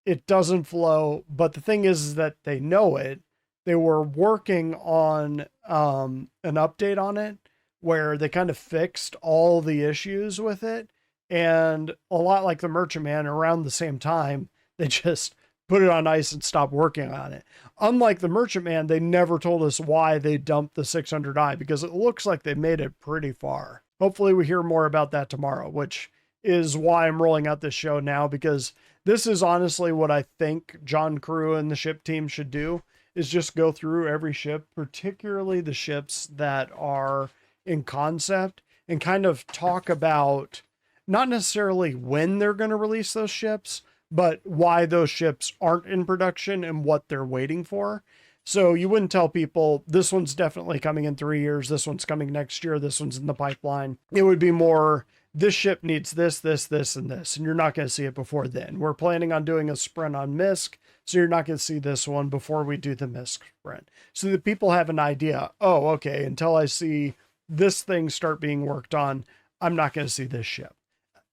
it doesn't flow. But the thing is that they know it. They were working on an update on it where they kind of fixed all the issues with it. And a lot like the Merchantman, around the same time, they just put it on ice and stopped working on it. Unlike the Merchantman, they never told us why they dumped the 600i, because it looks like they made it pretty far. Hopefully we hear more about that tomorrow, which is why I'm rolling out this show now, because this is honestly what I think John Crew and the ship team should do, is just go through every ship, particularly the ships that are in concept, and kind of talk about not necessarily when they're going to release those ships, but why those ships aren't in production and what they're waiting for. So you wouldn't tell people, this one's definitely coming in 3 years, this one's coming next year, this one's in the pipeline. It would be more, this ship needs this, this, this, and this, and you're not going to see it before then. We're planning on doing a sprint on MISC, so you're not going to see this one before we do the MISC sprint. So that people have an idea, oh, okay, until I see this thing start being worked on, I'm not going to see this ship.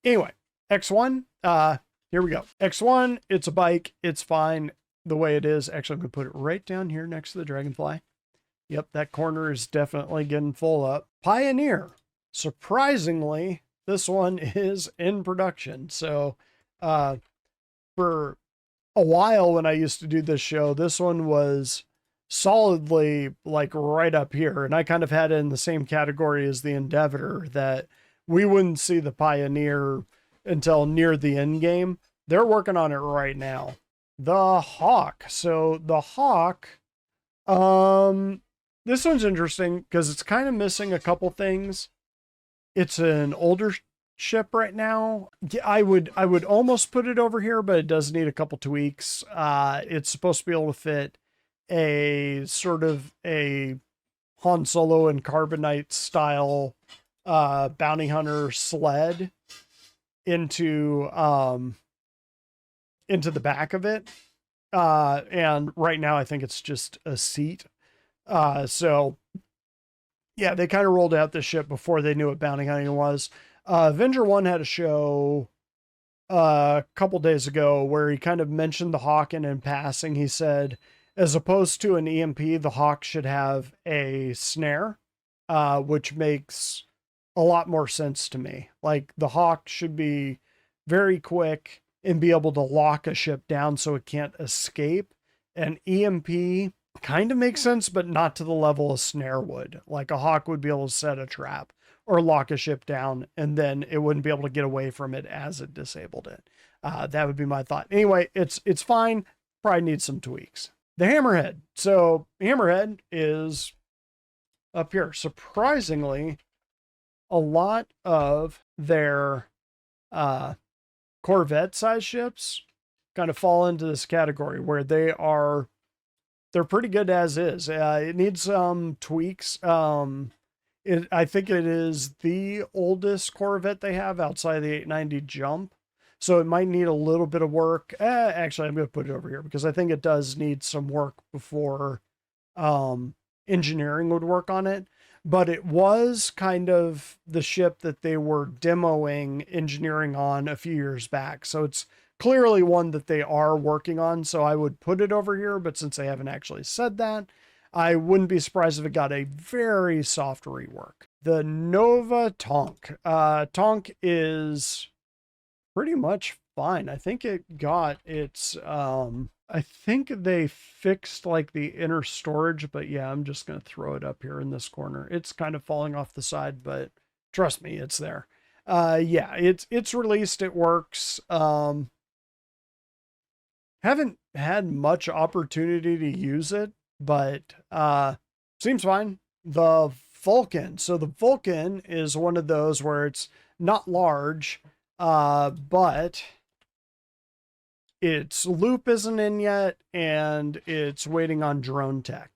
Anyway, X1, here we go. X1, it's a bike. It's fine the way it is. Actually, I'm going to put it right down here next to the Dragonfly. Yep, that corner is definitely getting full up. Pioneer. Surprisingly, this one is in production. So for a while when I used to do this show, this one was solidly like right up here. And I kind of had it in the same category as the Endeavor, that we wouldn't see the Pioneer until near the end game. They're working on it right now. The Hawk. So the Hawk, this one's interesting because it's kind of missing a couple things. It's an older ship right now. I would almost put it over here, but it does need a couple tweaks. It's supposed to be able to fit a sort of a Han Solo and Carbonite style bounty hunter sled into the back of it. And right now I think it's just a seat. So yeah, they kind of rolled out this ship before they knew what bounty hunting was. Avenger 1 had a show a couple days ago where he kind of mentioned the Hawk, and in passing he said, as opposed to an EMP, the Hawk should have a snare, which makes a lot more sense to me. Like, the Hawk should be very quick and be able to lock a ship down so it can't escape. And EMP kind of makes sense, but not to the level a snare would. Like, a Hawk would be able to set a trap or lock a ship down, and then it wouldn't be able to get away from it as it disabled it. That would be my thought. Anyway, it's fine. Probably needs some tweaks. The Hammerhead. So Hammerhead is up here. Surprisingly, a lot of their corvette size ships kind of fall into this category where they're pretty good as is. It needs some tweaks. I think it is the oldest corvette they have outside of the 890 Jump. So it might need a little bit of work. Actually, I'm going to put it over here because I think it does need some work before engineering would work on it. But it was kind of the ship that they were demoing engineering on a few years back. So it's clearly one that they are working on. So I would put it over here, but since they haven't actually said that, I wouldn't be surprised if it got a very soft rework. The Nova Tonk. Tonk is pretty much fine. I think it got its, I think they fixed like the inner storage, but yeah, I'm just going to throw it up here in this corner. It's kind of falling off the side, but trust me, it's there. Yeah, it's released. It works. Haven't had much opportunity to use it, but seems fine. The Vulcan. So the Vulcan is one of those where it's not large, but its loop isn't in yet, and it's waiting on drone tech.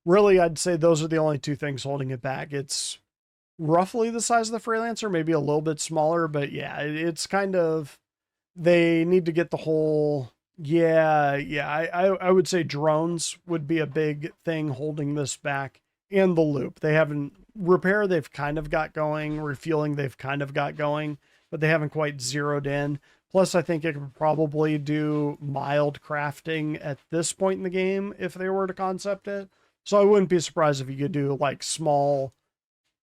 really, I'd say those are the only two things holding it back. It's roughly the size of the Freelancer, maybe a little bit smaller, but yeah, it's kind of, they need to get the whole, I would say drones would be a big thing holding this back, and the loop. They haven't, repair they've kind of got going, refueling they've kind of got going, but they haven't quite zeroed in. Plus, I think it could probably do mild crafting at this point in the game if they were to concept it. So I wouldn't be surprised if you could do like small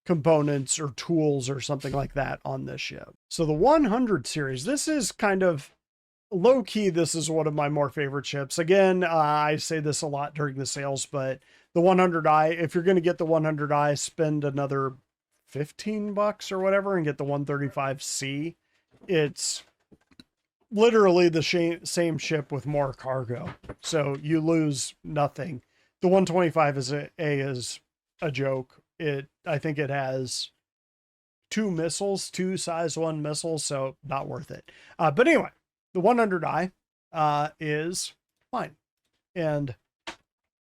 components or tools or something like that on this ship. So the 100 series, this is kind of low key. This is one of my more favorite ships. Again, I say this a lot during the sales, but the 100i, if you're going to get the 100i, spend another $15 or whatever and get the 135C. It's literally the same ship with more cargo. So you lose nothing. The 125 is a joke. I think it has two size 1 missiles, so not worth it. But anyway, the 100i is fine. And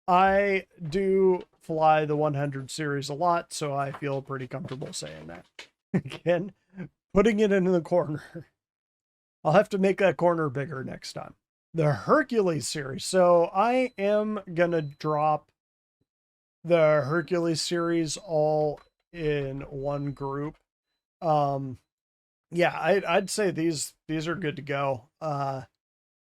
I do fly the 100 series a lot, so I feel pretty comfortable saying that. Again, putting it in the corner. I'll have to make that corner bigger next time. The Hercules series. So I am going to drop the Hercules series all in one group. Yeah, I'd say these are good to go.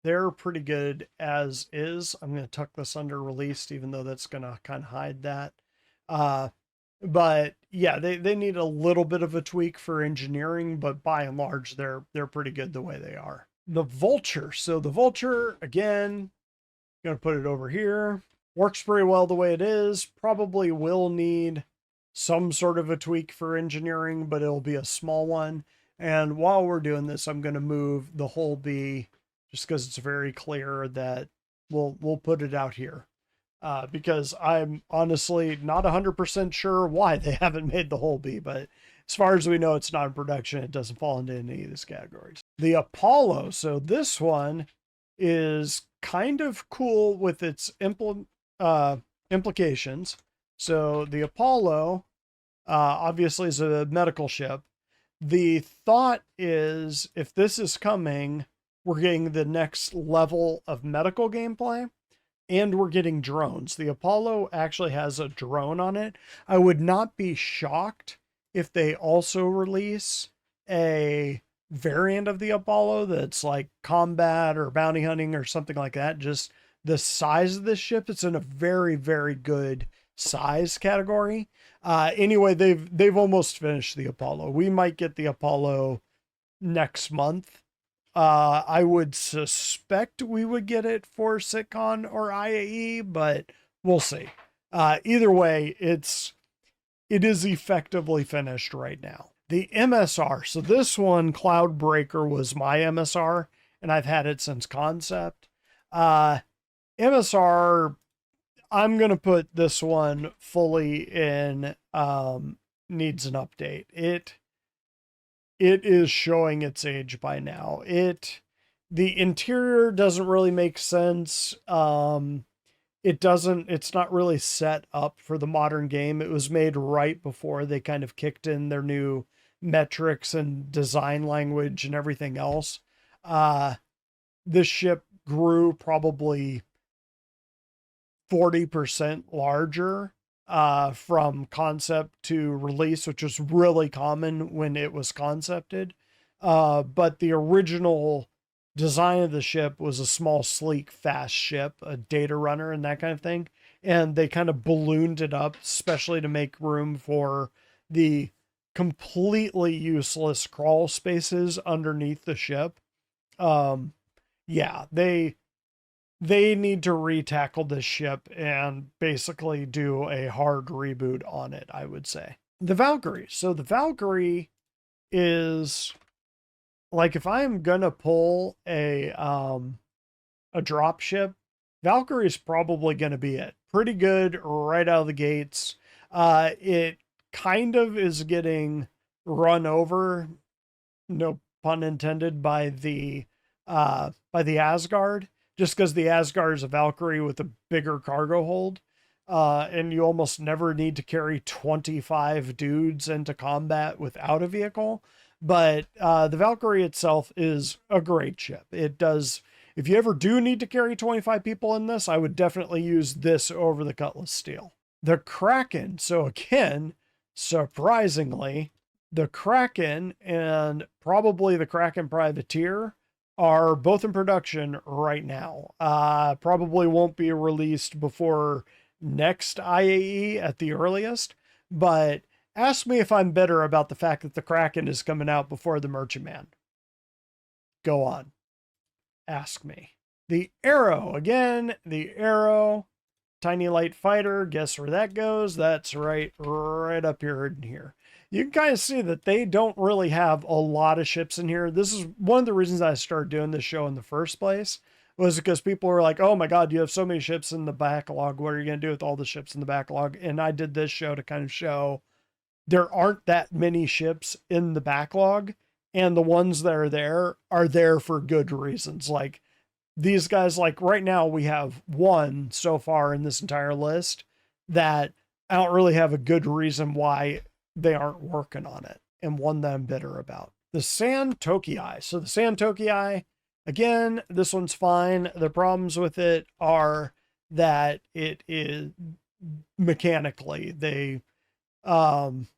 They're pretty good as is. I'm going to tuck this under released, even though that's going to kind of hide that. But yeah, they need a little bit of a tweak for engineering, but by and large, they're pretty good the way they are. The Vulture. So the Vulture, again, going to put it over here. Works pretty well the way it is. Probably will need some sort of a tweak for engineering, but it'll be a small one. And while we're doing this, I'm going to move the whole B just because it's very clear that we'll put it out here. Because I'm honestly not 100% sure why they haven't made the whole B, but as far as we know, it's not in production. It doesn't fall into any of these categories. The Apollo. So this one is kind of cool with its implications. So the Apollo obviously is a medical ship. The thought is if this is coming, we're getting the next level of medical gameplay, and we're getting drones. The Apollo actually has a drone on it. I would not be shocked if they also release a variant of the Apollo that's like combat or bounty hunting or something like that. Just the size of this ship, it's in a very, very good size category. Anyway, they've almost finished the Apollo. We might get the Apollo next month. I would suspect we would get it for SitCon or IAE, but we'll see. Either way, it is effectively finished right now. The MSR. So this one, Cloudbreaker, was my MSR, and I've had it since concept. MSR, I'm going to put this one fully in needs an update. It is showing its age by now. The interior doesn't really make sense. It's not really set up for the modern game. It was made right before they kind of kicked in their new metrics and design language and everything else. This ship grew probably 40% larger from concept to release, which was really common when it was concepted. But the original design of the ship was a small, sleek, fast ship, a data runner and that kind of thing. And they kind of ballooned it up, especially to make room for the completely useless crawl spaces underneath the ship. Yeah, they need to re-tackle this ship and basically do a hard reboot on it, I would say. The Valkyrie. So the Valkyrie is like, if I'm gonna pull a dropship, Valkyrie is probably gonna be it. Pretty good right out of the gates. It kind of is getting run over, no pun intended, by the Asgard, just because the Asgard is a Valkyrie with a bigger cargo hold. and you almost never need to carry 25 dudes into combat without a vehicle. But the Valkyrie itself is a great ship. It does, if you ever do need to carry 25 people in this, I would definitely use this over the Cutlass Steel. The Kraken, so again, surprisingly, the Kraken and probably the Kraken Privateer are both in production right now. Probably won't be released before next IAE at the earliest, but ask me if I'm bitter about the fact that the Kraken is coming out before the Merchantman. Go on. Ask me. The Arrow, again, the Arrow, tiny light fighter. Guess where that goes? That's right up here in here. You can kind of see that they don't really have a lot of ships in here. This is one of the reasons I started doing this show in the first place, was because people were like, oh my God, you have so many ships in the backlog. What are you going to do with all the ships in the backlog? And I did this show to kind of show there aren't that many ships in the backlog, and the ones that are there for good reasons. Like these guys, like right now we have one so far in this entire list that I don't really have a good reason why they aren't working on it, and one that I'm bitter about. The Sand Tokii. So the Sand Tokii, again, this one's fine. The problems with it are that it is mechanically, they kind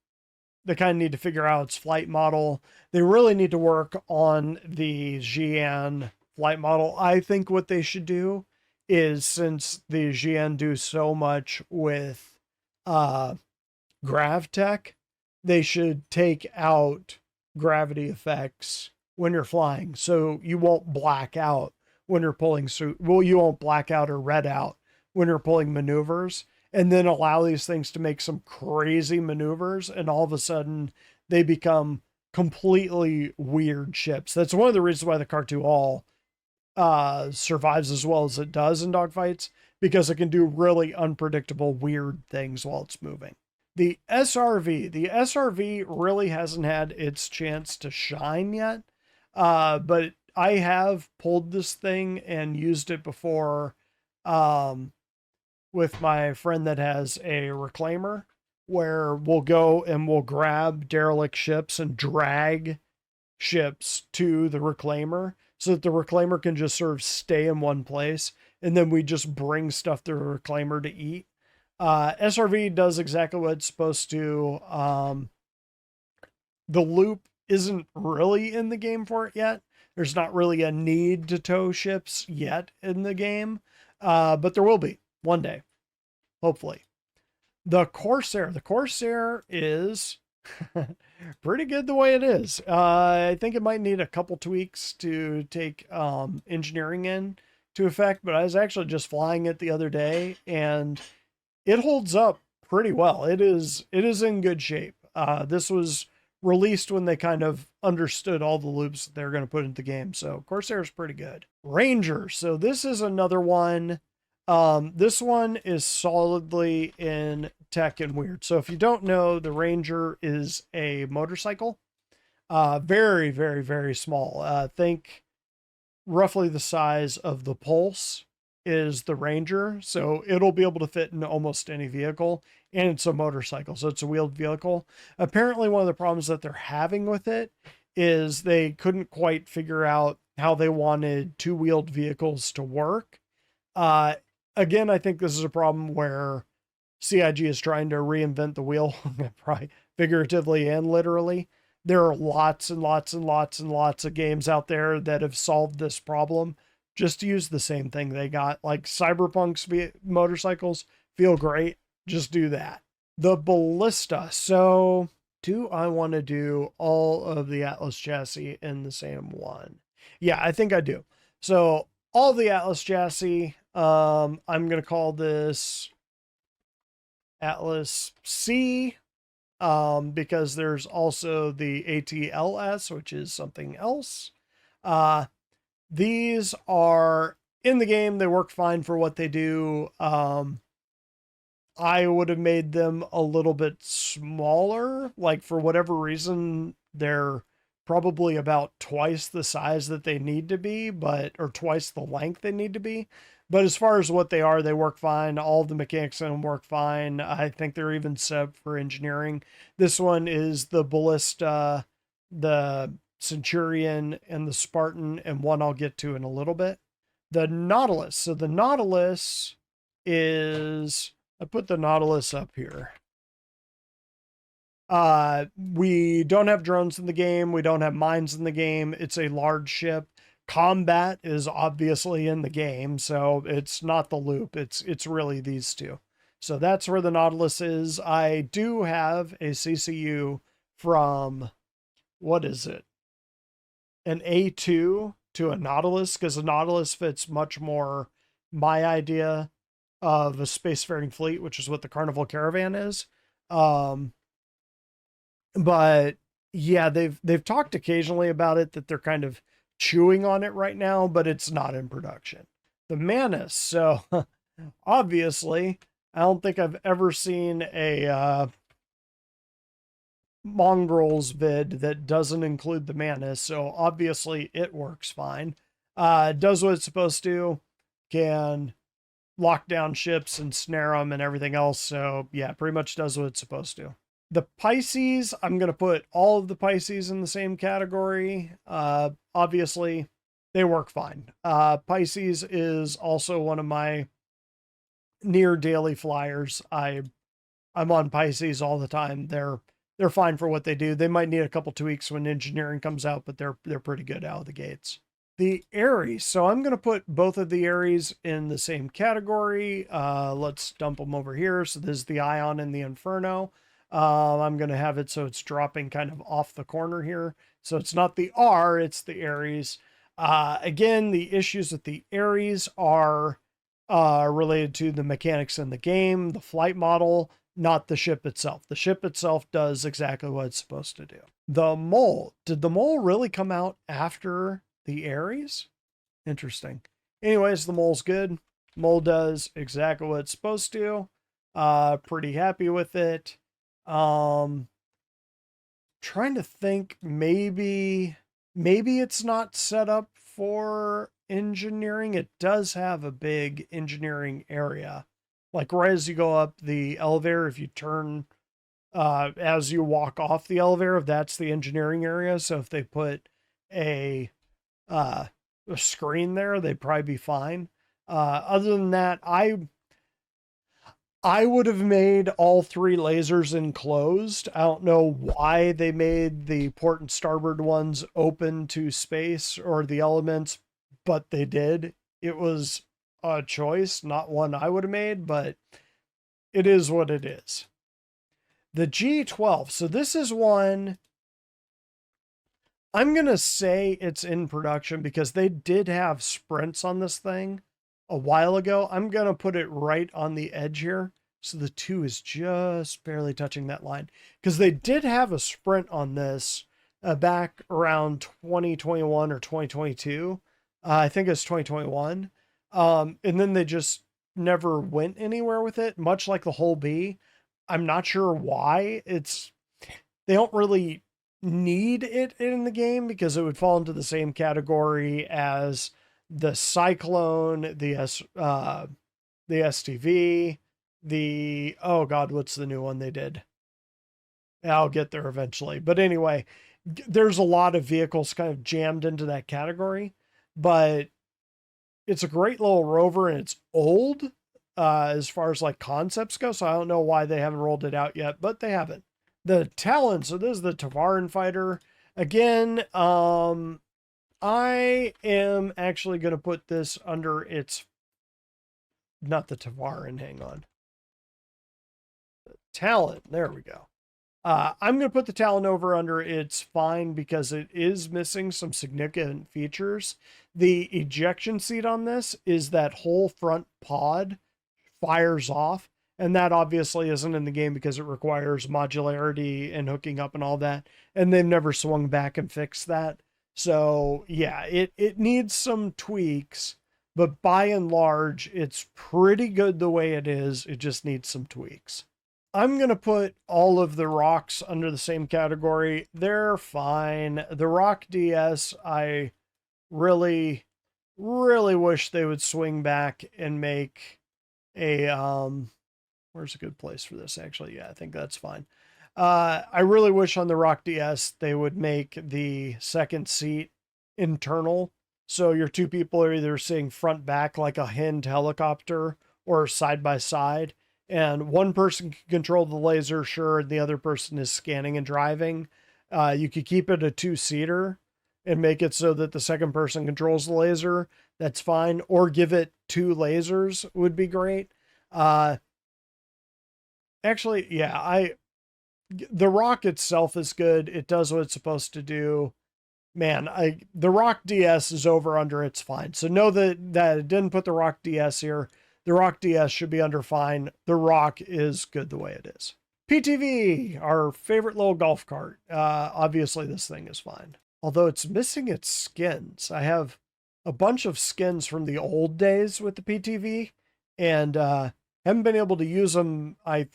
of need to figure out its flight model. They really need to work on the Xi'an flight model. I think what they should do is, since the Xi'an do so much with grav tech, they should take out gravity effects when you're flying, so you won't black out when you're pulling through. Well, you won't black out or red out when you're pulling maneuvers, and then allow these things to make some crazy maneuvers, and all of a sudden they become completely weird ships. That's one of the reasons why the Car2 All survives as well as it does in dogfights, because it can do really unpredictable, weird things while it's moving. The SRV really hasn't had its chance to shine yet, but I have pulled this thing and used it before with my friend that has a reclaimer, where we'll go and we'll grab derelict ships and drag ships to the reclaimer so that the reclaimer can just sort of stay in one place, and then we just bring stuff to the reclaimer to eat. SRV does exactly what it's supposed to. The loop isn't really in the game for it yet. There's not really a need to tow ships yet in the game, but there will be one day, hopefully. The Corsair is pretty good the way it is. I think it might need a couple tweaks to take engineering in to effect, but I was actually just flying it the other day, and it holds up pretty well. It is in good shape. This was released when they kind of understood all the loops that they're going to put into the game. So Corsair is pretty good. Ranger. So this is another one. This one is solidly in tech and weird. So if you don't know, the Ranger is a motorcycle. Very, very, very small. Think roughly the size of the Pulse is the Ranger, so it'll be able to fit in almost any vehicle, and it's a motorcycle, so it's a wheeled vehicle. Apparently one of the problems that they're having with it is they couldn't quite figure out how they wanted two-wheeled vehicles to work. Again, I think this is a problem where CIG is trying to reinvent the wheel, probably figuratively and literally. There are lots and lots and lots and lots of games out there that have solved this problem. Just use the same thing they got. Like Cyberpunk's motorcycles feel great. Just do that. The Ballista. So do I want to do all of the Atlas chassis in the same one? Yeah, I think I do. So all the Atlas chassis, I'm going to call this Atlas C, because there's also the ATLS, which is something else. These are in the game. They work fine for what they do. I would have made them a little bit smaller. Like, for whatever reason, they're probably about twice the size that they need to be, or twice the length they need to be. But as far as what they are, they work fine. All of the mechanics in them work fine. I think they're even set for engineering. This one is the Ballista, the Centurion, and the Spartan, and one I'll get to in a little bit. The Nautilus. So the Nautilus is, I put the Nautilus up here. We don't have drones in the game. We don't have mines in the game. It's a large ship. Combat is obviously in the game, so it's not the loop. It's really these two. So that's where the Nautilus is. I do have a CCU from, what is it? An A2 to a Nautilus, because the Nautilus fits much more my idea of a spacefaring fleet, which is what the Carnival caravan is. But yeah, they've talked occasionally about it, that they're kind of chewing on it right now, but it's not in production. The Manus. So obviously, I don't think I've ever seen a Mongrels vid that doesn't include the Manus. So obviously it works fine. Does what it's supposed to, can lock down ships and snare them and everything else. So yeah, pretty much does what it's supposed to. The Pisces, I'm going to put all of the Pisces in the same category. Obviously, they work fine. Pisces is also one of my near daily flyers. I'm on Pisces all the time. They're fine for what they do. They might need a couple tweaks when engineering comes out, but they're pretty good out of the gates. The Ares. So I'm going to put both of the Ares in the same category. Let's dump them over here. So this is the Ion and the Inferno. I'm going to have it so it's dropping kind of off the corner here. So it's not the R, it's the Ares. Again, the issues with the Ares are related to the mechanics in the game, the flight model, not the ship itself. The ship itself does exactly what it's supposed to do. The Mole. Did the Mole really come out after the Ares? Interesting. Anyways, the Mole's good. Mole does exactly what it's supposed to. Pretty happy with it. Trying to think, maybe it's not set up for engineering. It does have a big engineering area. Like right as you go up the elevator, if you turn as you walk off the elevator, that's the engineering area. So if they put a screen there, they'd probably be fine. Other than that, I would have made all three lasers enclosed. I don't know why they made the port and starboard ones open to space or the elements, but they did. It was a choice, not one I would have made, but it is what it is. The G12. So this is one, I'm going to say it's in production because they did have sprints on this thing a while ago. I'm going to put it right on the edge here. So the 2 is just barely touching that line, because they did have a sprint on this back around 2021 or 2022. I think it's 2021. And then they just never went anywhere with it, much like the whole B. I'm not sure why. They don't really need it in the game because it would fall into the same category as the Cyclone, the STV, oh God, what's the new one they did? I'll get there eventually. But anyway, there's a lot of vehicles kind of jammed into that category, but it's a great little rover and it's old as far as like concepts go. So I don't know why they haven't rolled it out yet, but they haven't. The Talon. So this is the Tavaran fighter. Again, I am actually going to put this under its, not the Tavaran, hang on. Talon, there we go. I'm going to put the Talon over under its fine because it is missing some significant features. The ejection seat on this is that whole front pod fires off, and that obviously isn't in the game because it requires modularity and hooking up and all that, and they've never swung back and fixed that. So yeah, it needs some tweaks, but by and large, it's pretty good the way it is. It just needs some tweaks. I'm going to put all of the rocks under the same category. They're fine. The rock DS, I really, really wish they would swing back and make a, where's a good place for this? Actually, yeah, I think that's fine. I really wish on the Rock DS they would make the second seat internal. So your two people are either sitting front back like a Hind helicopter or side by side. And one person can control the laser, sure, and the other person is scanning and driving. You could keep it a two-seater and make it so that the second person controls the laser. That's fine. Or give it two lasers would be great. Actually, yeah, the rock itself is good. It does what it's supposed to do. Man, the Rock DS is over under, it's fine. So know that it didn't put the Rock DS here. The Rock DS should be under fine. The Rock is good the way it is. PTV, our favorite little golf cart. Obviously this thing is fine. Although it's missing its skins. I have a bunch of skins from the old days with the PTV and haven't been able to use them, I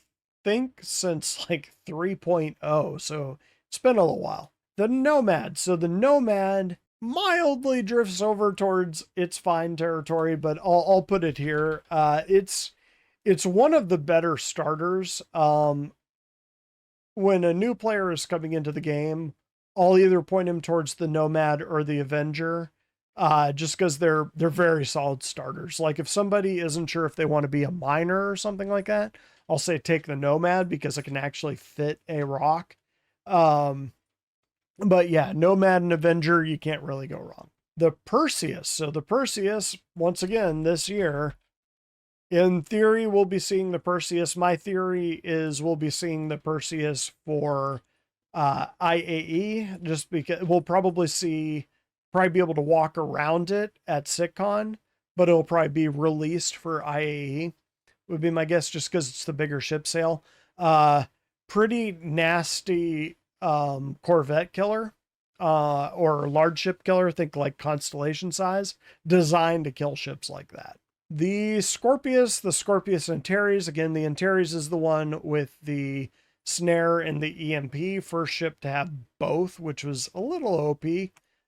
think, since like 3.0. So it's been a little while. The Nomad. So the Nomad mildly drifts over towards its fine territory, but I'll put it here. It's one of the better starters. When a new player is coming into the game, I'll either point him towards the Nomad or the Avenger, just because they're very solid starters. Like if somebody isn't sure if they want to be a miner or something like that, I'll say take the Nomad because it can actually fit a rock. But yeah, Nomad and Avenger, you can't really go wrong. The Perseus. So the Perseus, once again, this year, in theory, we'll be seeing the Perseus. My theory is we'll be seeing the Perseus for IAE, just because we'll probably be able to walk around it at SitCon, but it'll probably be released for IAE, would be my guess, just because it's the bigger ship sale. Pretty nasty corvette killer, or large ship killer, think like Constellation size, designed to kill ships like that. The Scorpius Antares, again, the Antares is the one with the snare and the EMP, first ship to have both, which was a little OP.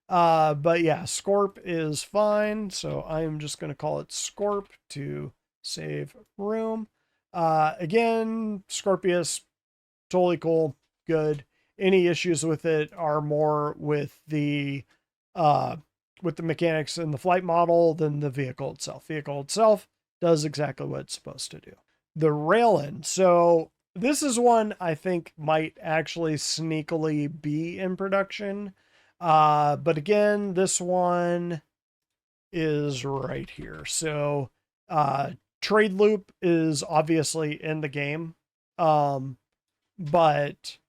But yeah, Scorp is fine, so I'm just going to call it Scorp to save room. Again, Scorpius, totally cool, good. Any issues with it are more with the mechanics in the flight model than the vehicle itself. Vehicle itself does exactly what it's supposed to do. The Railin. So this is one I think might actually sneakily be in production. But again, this one is right here. So Trade Loop is obviously in the game. But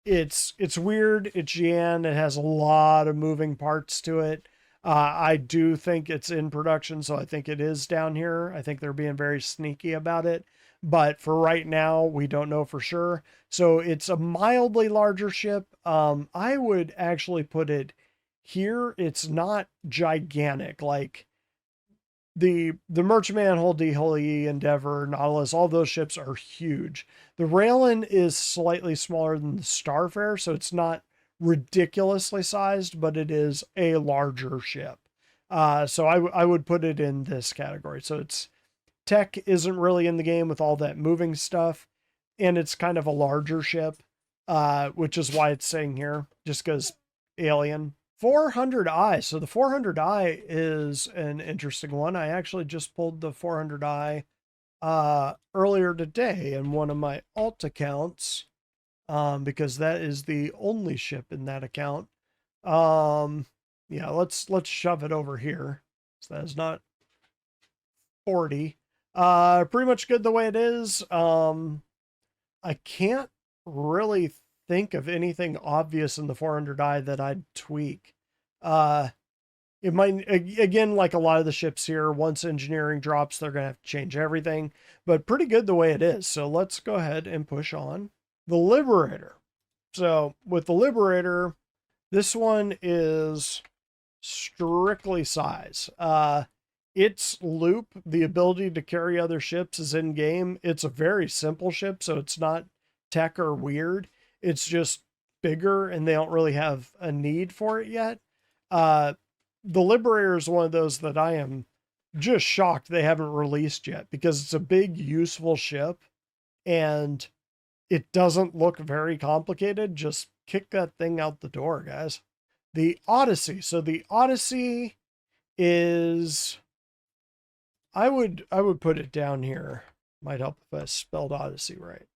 it's weird. It's Jan. It has a lot of moving parts to it. I do think it's in production, so I think it is down here. I think they're being very sneaky about it. But for right now, we don't know for sure. So it's a mildly larger ship. I would actually put it here. It's not gigantic. Like the Merchantman, Hull-D, Hull-E, Endeavor, Nautilus, all those ships are huge. The Railin is slightly smaller than the Starfarer, so it's not ridiculously sized, but it is a larger ship. So I would put it in this category. So it's tech isn't really in the game with all that moving stuff, and it's kind of a larger ship, which is why it's saying here, just because alien. 400i. So the 400i is an interesting one. I actually just pulled the 400i earlier today in one of my alt accounts, because that is the only ship in that account. Yeah, let's shove it over here. So that is not 40. Pretty much good the way it is. I can't really think of anything obvious in the 400i that I'd tweak. It might, again, like a lot of the ships here, once engineering drops, they're going to have to change everything, but pretty good the way it is. So let's go ahead and push on. The Liberator. So with the Liberator, this one is strictly size. its loop, the ability to carry other ships, is in game. It's a very simple ship, so it's not tech or weird. It's just bigger, and they don't really have a need for it yet. The Liberator is one of those that I am just shocked they haven't released yet, because it's a big, useful ship, and it doesn't look very complicated. Just kick that thing out the door, guys. The Odyssey. So the Odyssey is, I would put it down here. Might help if I spelled Odyssey right.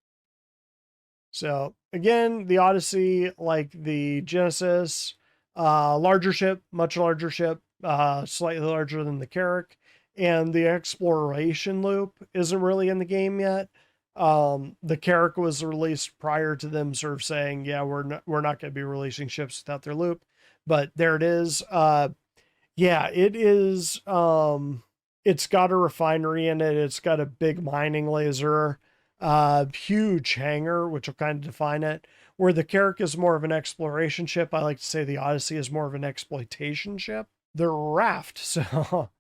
So again, the Odyssey, like the Genesis, larger ship, much larger ship, slightly larger than the Carrack, and the exploration loop isn't really in the game yet. The Carrack was released prior to them sort of saying, yeah, we're not going to be releasing ships without their loop, but there it is. Yeah, it is. It's got a refinery in it. It's got a big mining laser, huge hangar, which will kind of define it. Where the Carrack is more of an exploration ship, I like to say the Odyssey is more of an exploitation ship. The Raft. So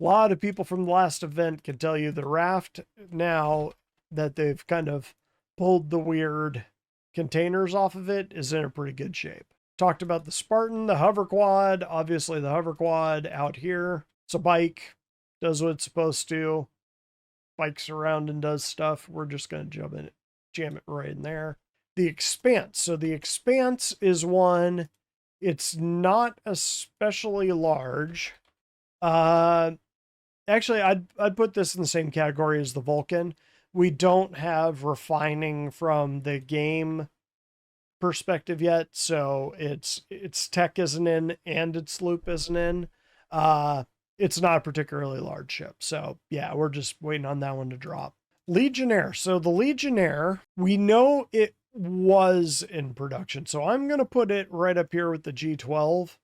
a lot of people from the last event can tell you the Raft, now that they've kind of pulled the weird containers off of it, is in a pretty good shape. Talked about the Spartan, the hover quad. Obviously the hover quad out here. It's a bike, does what it's supposed to, bikes around and does stuff. We're just going to jam it right in there. The Expanse. So the Expanse is one, it's not especially large. Actually, I'd put this in the same category as the Vulcan. We don't have refining from the game perspective yet, so its tech isn't in and its loop isn't in. It's not a particularly large ship, so yeah, we're just waiting on that one to drop. Legionnaire. So the Legionnaire, we know it was in production, so I'm going to put it right up here with the G12,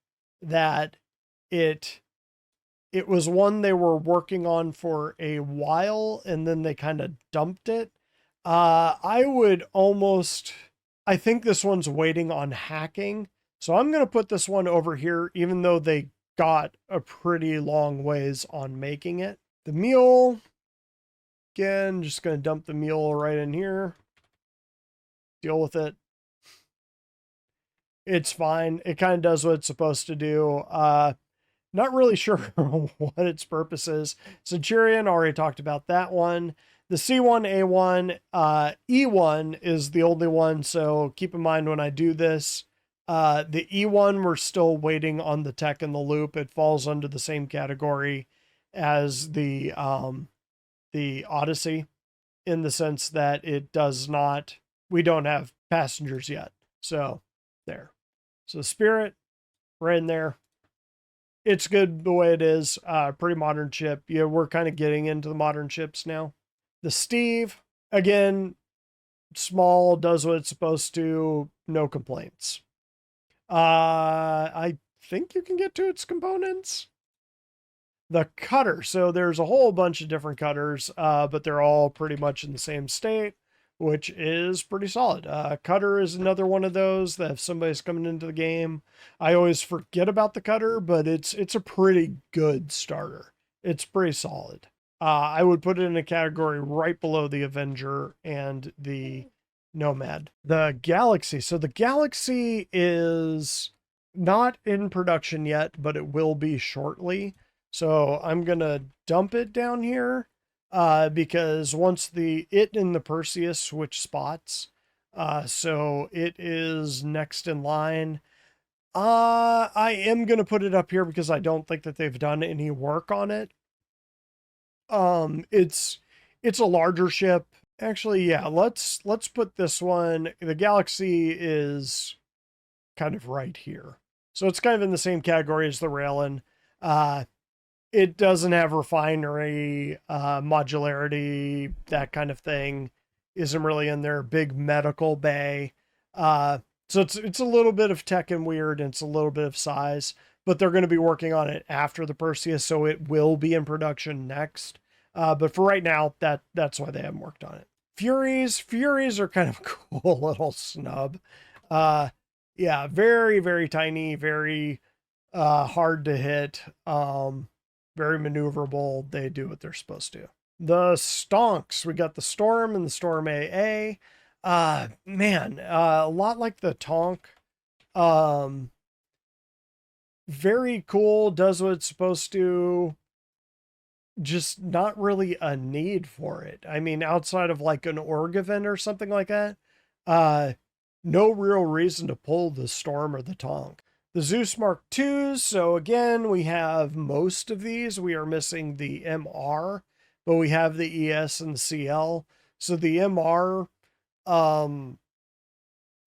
that it was one they were working on for a while, and then they kind of dumped it. I think this one's waiting on hacking, so I'm going to put this one over here, even though they got a pretty long ways on making it. The Mule, again, just going to dump the Mule right in here. Deal with it. It's fine. It kind of does what it's supposed to do. Not really sure what its purpose is. Centurion, already talked about that one. The C1A1, E1 is the only one, so keep in mind when I do this. The E1, we're still waiting on the tech and the loop. It falls under the same category as the Odyssey, in the sense that it does not, we don't have passengers yet. So there. So Spirit, right in there. It's good the way it is. Pretty modern ship. Yeah, we're kind of getting into the modern ships now. The Steve, again, small, does what it's supposed to, no complaints. I think you can get to its components. The Cutter. So there's a whole bunch of different cutters, but they're all pretty much in the same state, which is pretty solid. Cutter is another one of those that if somebody's coming into the game, I always forget about the Cutter, but it's a pretty good starter. It's pretty solid. I would put it in a category right below the Avenger and the Nomad. The Galaxy. So the Galaxy is not in production yet, but it will be shortly. So I'm going to dump it down here. Because once it and the Perseus switch spots, so it is next in line. I am going to put it up here because I don't think that they've done any work on it. It's a larger ship. Actually, yeah, let's put this one. The Galaxy is kind of right here. So it's kind of in the same category as the Raelin. It doesn't have refinery, modularity, that kind of thing. Isn't really in their big medical bay. So it's a little bit of tech and weird, and it's a little bit of size, but they're going to be working on it after the Perseus, so it will be in production next. But for right now, that's why they haven't worked on it. Furies are kind of a cool little snub. Yeah, very, very tiny, very hard to hit. very maneuverable. They do what they're supposed to. The stonks, we got the Storm and the Storm AA. Man, a lot like the Tonk. Very cool, does what it's supposed to. Just not really a need for it. I mean, outside of like an org event or something like that, no real reason to pull the Storm or the Tonk. The Zeus Mark IIs, so again, we have most of these. We are missing the MR, but we have the ES and the CL. So the MR, I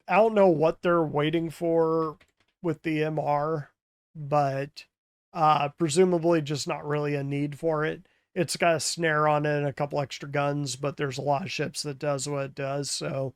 don't know what they're waiting for with the MR, but presumably just not really a need for it. It's got a snare on it and a couple extra guns, but there's a lot of ships that does what it does, so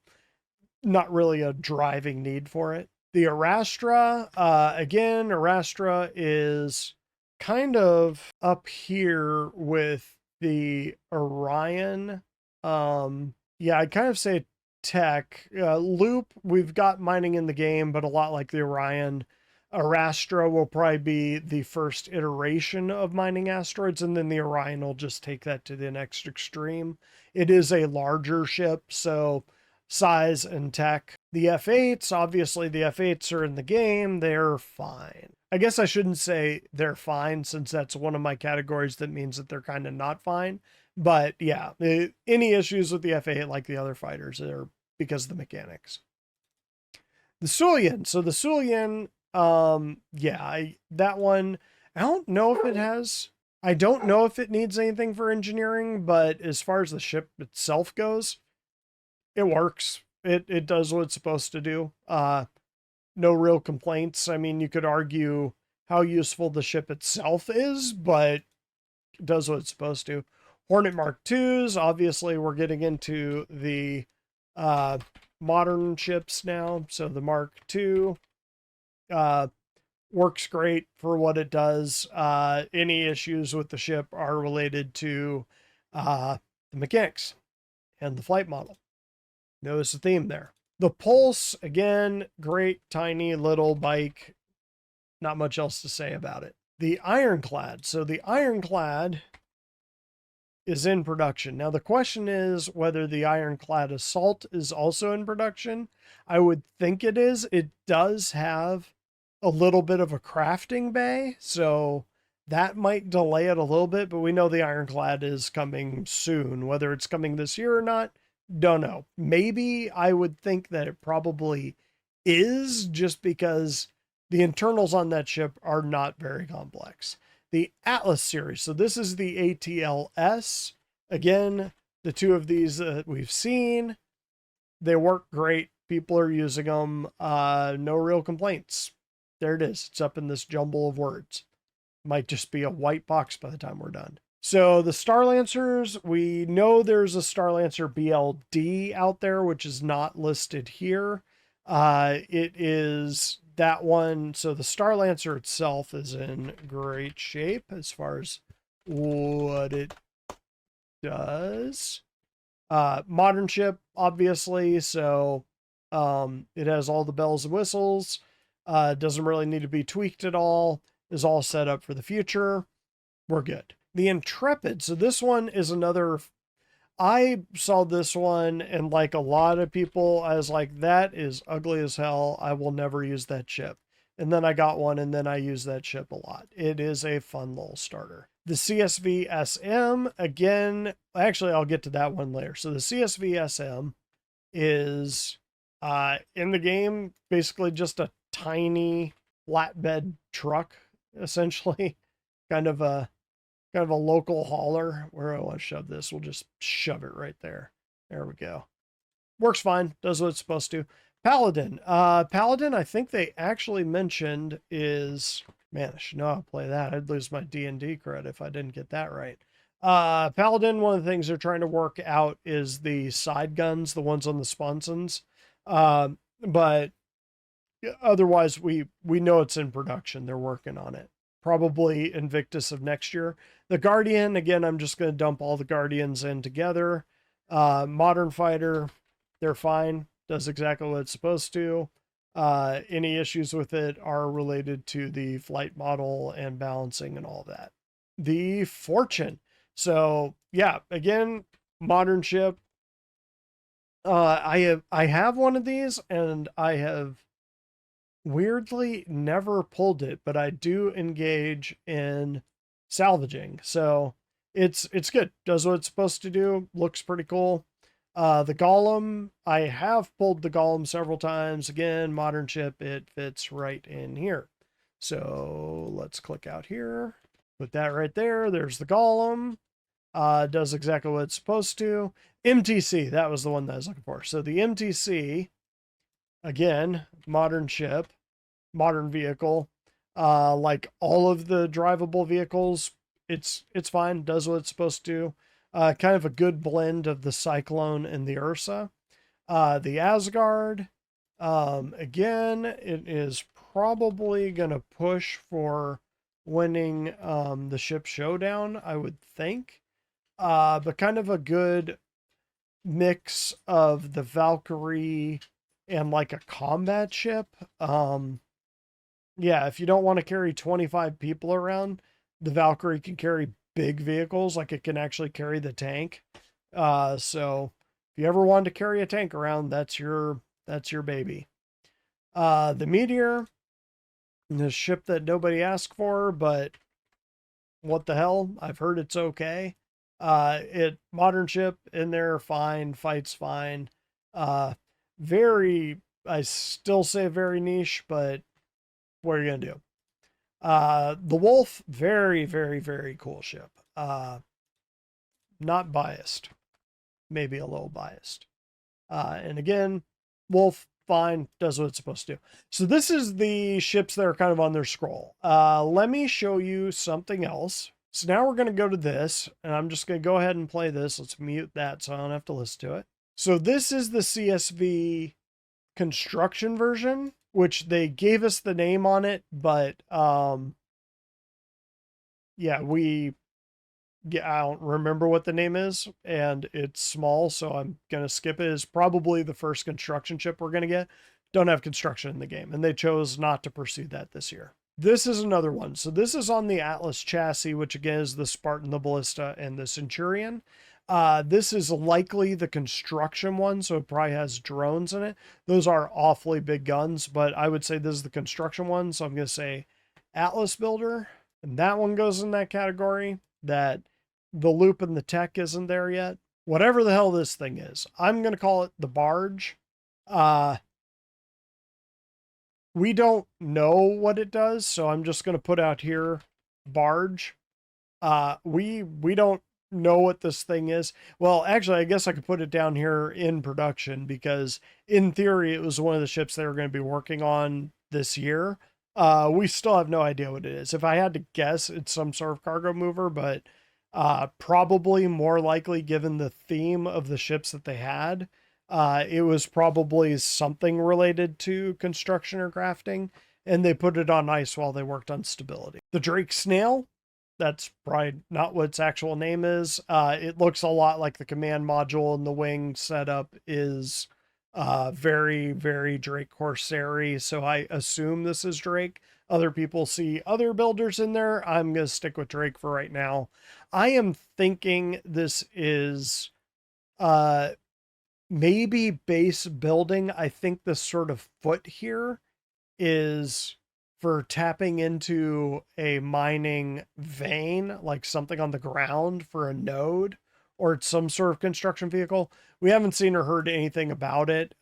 not really a driving need for it. The Artastra, again, Artastra is kind of up here with the Orion. Yeah, I'd kind of say tech. Loop, we've got mining in the game, but a lot like the Orion. Artastra will probably be the first iteration of mining asteroids, and then the Orion will just take that to the next extreme. It is a larger ship, so size and tech. The F8s, obviously the F8s are in the game. They're fine. I guess I shouldn't say they're fine, since that's one of my categories that means that they're kind of not fine. But yeah, any issues with the F8, like the other fighters, are because of the mechanics. The Sulian. So the Sulian, yeah, that one, I don't know if it has, I don't know if it needs anything for engineering, but as far as the ship itself goes, it works. It does what it's supposed to do. No real complaints. I mean, you could argue how useful the ship itself is, but it does what it's supposed to. Hornet Mk2s, obviously we're getting into the modern ships now. So the Mark II works great for what it does. Any issues with the ship are related to the mechanics and the flight model. Notice the theme there. The Pulse, again, great tiny little bike. Not much else to say about it. The Ironclad. So the Ironclad is in production. Now the question is whether the Ironclad Assault is also in production. I would think it is. It does have a little bit of a crafting bay, so that might delay it a little bit, but we know the Ironclad is coming soon. Whether it's coming this year or not, don't know. Maybe I would think that it probably is, just because the internals on that ship are not very complex. The Atlas series. So this is the ATLS. Again, the two of these that we've seen, they work great. People are using them. No real complaints. There it is. It's up in this jumble of words. Might just be a white box by the time we're done. So the Starlancers, we know there's a Starlancer BLD out there, which is not listed here. It is that one. So the Starlancer itself is in great shape as far as what it does. Modern ship, obviously. So it has all the bells and whistles. Doesn't really need to be tweaked at all. Is all set up for the future. We're good. The Intrepid. So this one is another, I saw this one, and like a lot of people, I was like, that is ugly as hell. I will never use that ship. And then I got one, and then I use that ship a lot. It is a fun little starter. The CSV SM, again, actually, I'll get to that one later. So the CSV SM is in the game, basically just a tiny flatbed truck, essentially. kind of a local hauler. Where do I want to shove this? We'll just shove it right there. There we go. Works fine. Does what it's supposed to. Paladin. Paladin, I think they actually mentioned is... Man, I should know how to play that. I'd lose my D&D credit if I didn't get that right. Paladin, one of the things they're trying to work out is the side guns, the ones on the sponsons. But otherwise, we know it's in production. They're working on it. Probably Invictus of next year. The Guardian, again, I'm just going to dump all the Guardians in together. Modern Fighter, they're fine. Does exactly what it's supposed to. Any issues with it are related to the flight model and balancing and all that. the Fortune. So yeah, again, modern ship. I have one of these, and I have weirdly never pulled it, but I do engage in salvaging. So it's good. Does what it's supposed to do. Looks pretty cool. The Golem, I have pulled the Golem several times. Again, modern ship, it fits right in here. So let's click out here. Put that right there. There's the Golem. Does exactly what it's supposed to. MTC, that was the one that I was looking for. So the MTC, again, modern ship, modern vehicle. Like all of the drivable vehicles, it's fine. Does what it's supposed to. Kind of a good blend of the Cyclone and the Ursa. The Asgard, again, it is probably going to push for winning the ship showdown, I would think. But kind of a good mix of the Valkyrie and like a combat ship. Yeah, if you don't want to carry 25 people around, the Valkyrie can carry big vehicles, like it can actually carry the tank. So if you ever wanted to carry a tank around, that's your baby. The Meteor, the ship that nobody asked for, but what the hell? I've heard it's okay. Modern ship in there, fine, fights fine. Very, I still say very niche, but what are you gonna do? The Wolf, very, very, very cool ship. Not biased, maybe a little biased. And again, Wolf, fine, does what it's supposed to do. So this is the ships that are kind of on their scroll. Let me show you something else. So now we're going to go to this, and I'm just going to go ahead and play this. Let's mute that so I don't have to listen to it. So this is the CSV construction version, which they gave us the name on it, but yeah, I don't remember what the name is, and it's small, so I'm going to skip it. It's probably the first construction ship we're going to get. Don't have construction in the game, and they chose not to pursue that this year. This is another one. So this is on the Atlas chassis, which again is the Spartan, the Ballista, and the Centurion. This is likely the construction one, so it probably has drones in it. Those are awfully big guns, but I would say this is the construction one, so I'm going to say Atlas builder. And that one goes in that category. That the loop and the tech isn't there yet. Whatever the hell this thing is, I'm going to call it the barge. We don't know what it does, so I'm just going to put out here barge. We don't know what this thing is. Well, actually, I guess I could put it down here in production, because in theory, it was one of the ships they were going to be working on this year. We still have no idea what it is. If I had to guess, it's some sort of cargo mover, but probably more likely, given the theme of the ships that they had, it was probably something related to construction or crafting, and they put it on ice while they worked on stability. The Drake Snail, that's probably not what its actual name is. It looks a lot like the command module, and the wing setup is very, very Drake Corsair-y, so I assume this is Drake. Other people see other builders in there. I'm going to stick with Drake for right now. I am thinking this is maybe base building. I think this sort of foot here is for tapping into a mining vein, like something on the ground for a node, or it's some sort of construction vehicle. We haven't seen or heard anything about it.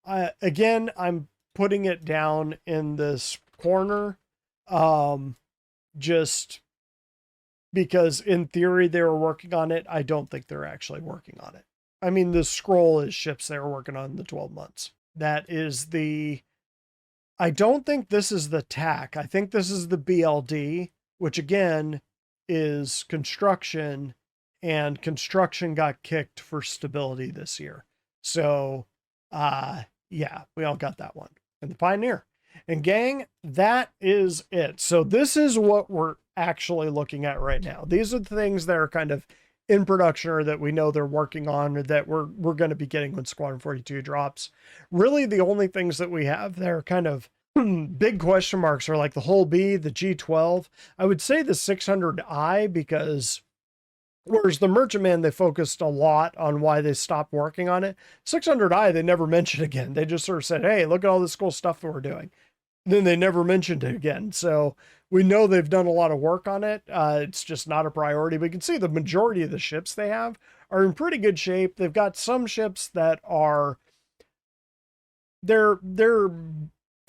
Again, I'm putting it down in this corner, just because in theory they were working on it. I don't think they're actually working on it. I mean, the scroll is ships they were working on in the 12 months. That is the... I don't think this is the TAC. I think this is the BLD, which again is construction, and construction got kicked for stability this year. So, yeah, we all got that one. And the Pioneer. And gang, that is it. So this is what we're actually looking at right now. These are the things that are kind of in production, or that we know they're working on, or that we're going to be getting when Squadron 42 drops. Really, the only things that we have that are kind of big question marks are like the Hull B, the G12. I would say the 600I because whereas the Merchantman, they focused a lot on why they stopped working on it. 600i, they never mentioned again. They just sort of said, hey, look at all this cool stuff that we're doing. Then they never mentioned it again. So we know they've done a lot of work on it. It's just not a priority. We can see the majority of the ships they have are in pretty good shape. They've got some ships that are, they're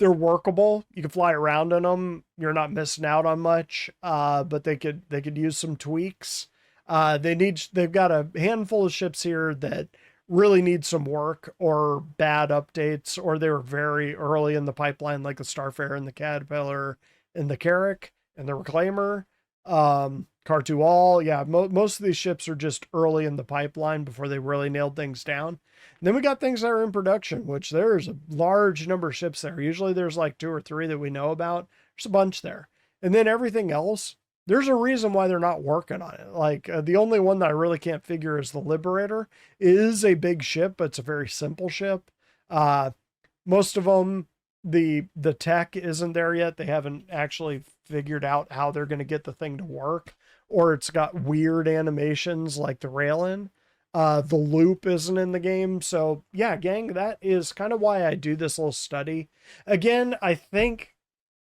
workable. You can fly around in them. You're not missing out on much. But they could use some tweaks. They've got a handful of ships here that really need some work or bad updates, or they were very early in the pipeline, like the Starfarer and the Caterpillar and the Carrack and the Reclaimer. Car2 All, yeah, most of these ships are just early in the pipeline before they really nailed things down. And then we got things that are in production, which there's a large number of ships there. Usually there's like 2 or 3 that we know about. There's a bunch there. And then everything else, there's a reason why they're not working on it. Like the only one that I really can't figure is the Liberator. It is a big ship, but it's a very simple ship. Most of them, the tech isn't there yet. They haven't actually figured out how they're going to get the thing to work, or it's got weird animations like the rail-in. The loop isn't in the game. So yeah, gang, that is kind of why I do this little study. Again, I think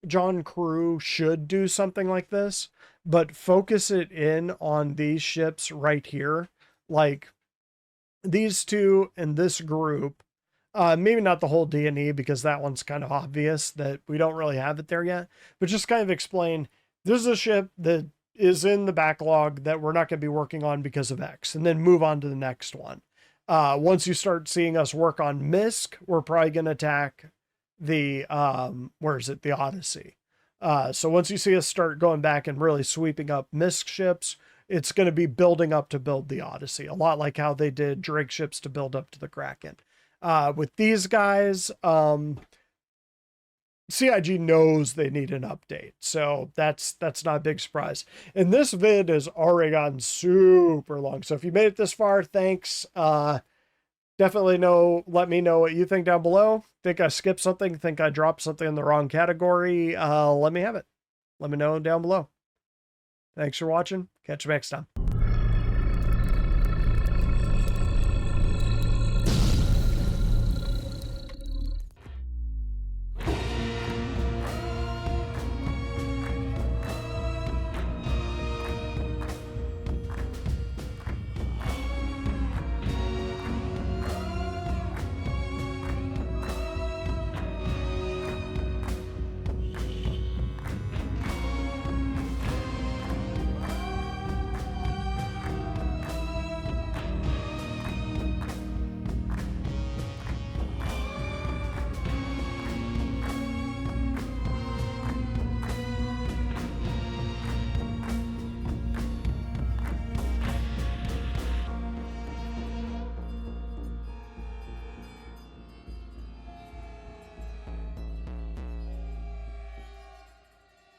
John Crew should do something like this, but focus it in on these ships right here. Like these two and this group, maybe not the whole D&E because that one's kind of obvious that we don't really have it there yet, but just kind of explain, this is a ship that is in the backlog that we're not going to be working on because of X, and then move on to the next one. Once you start seeing us work on MISC, we're probably going to attack the, where is it? The Odyssey. So once you see us start going back and really sweeping up MISC ships, it's going to be building up to build the Odyssey. A lot like how they did Drake ships to build up to the Kraken. With these guys, CIG knows they need an update. So that's not a big surprise. And this vid has already gotten super long. So if you made it this far, thanks. Definitely let me know what you think down below. Think I skipped something? Think I dropped something in the wrong category? Let me have it. Let me know down below. Thanks for watching. Catch you next time.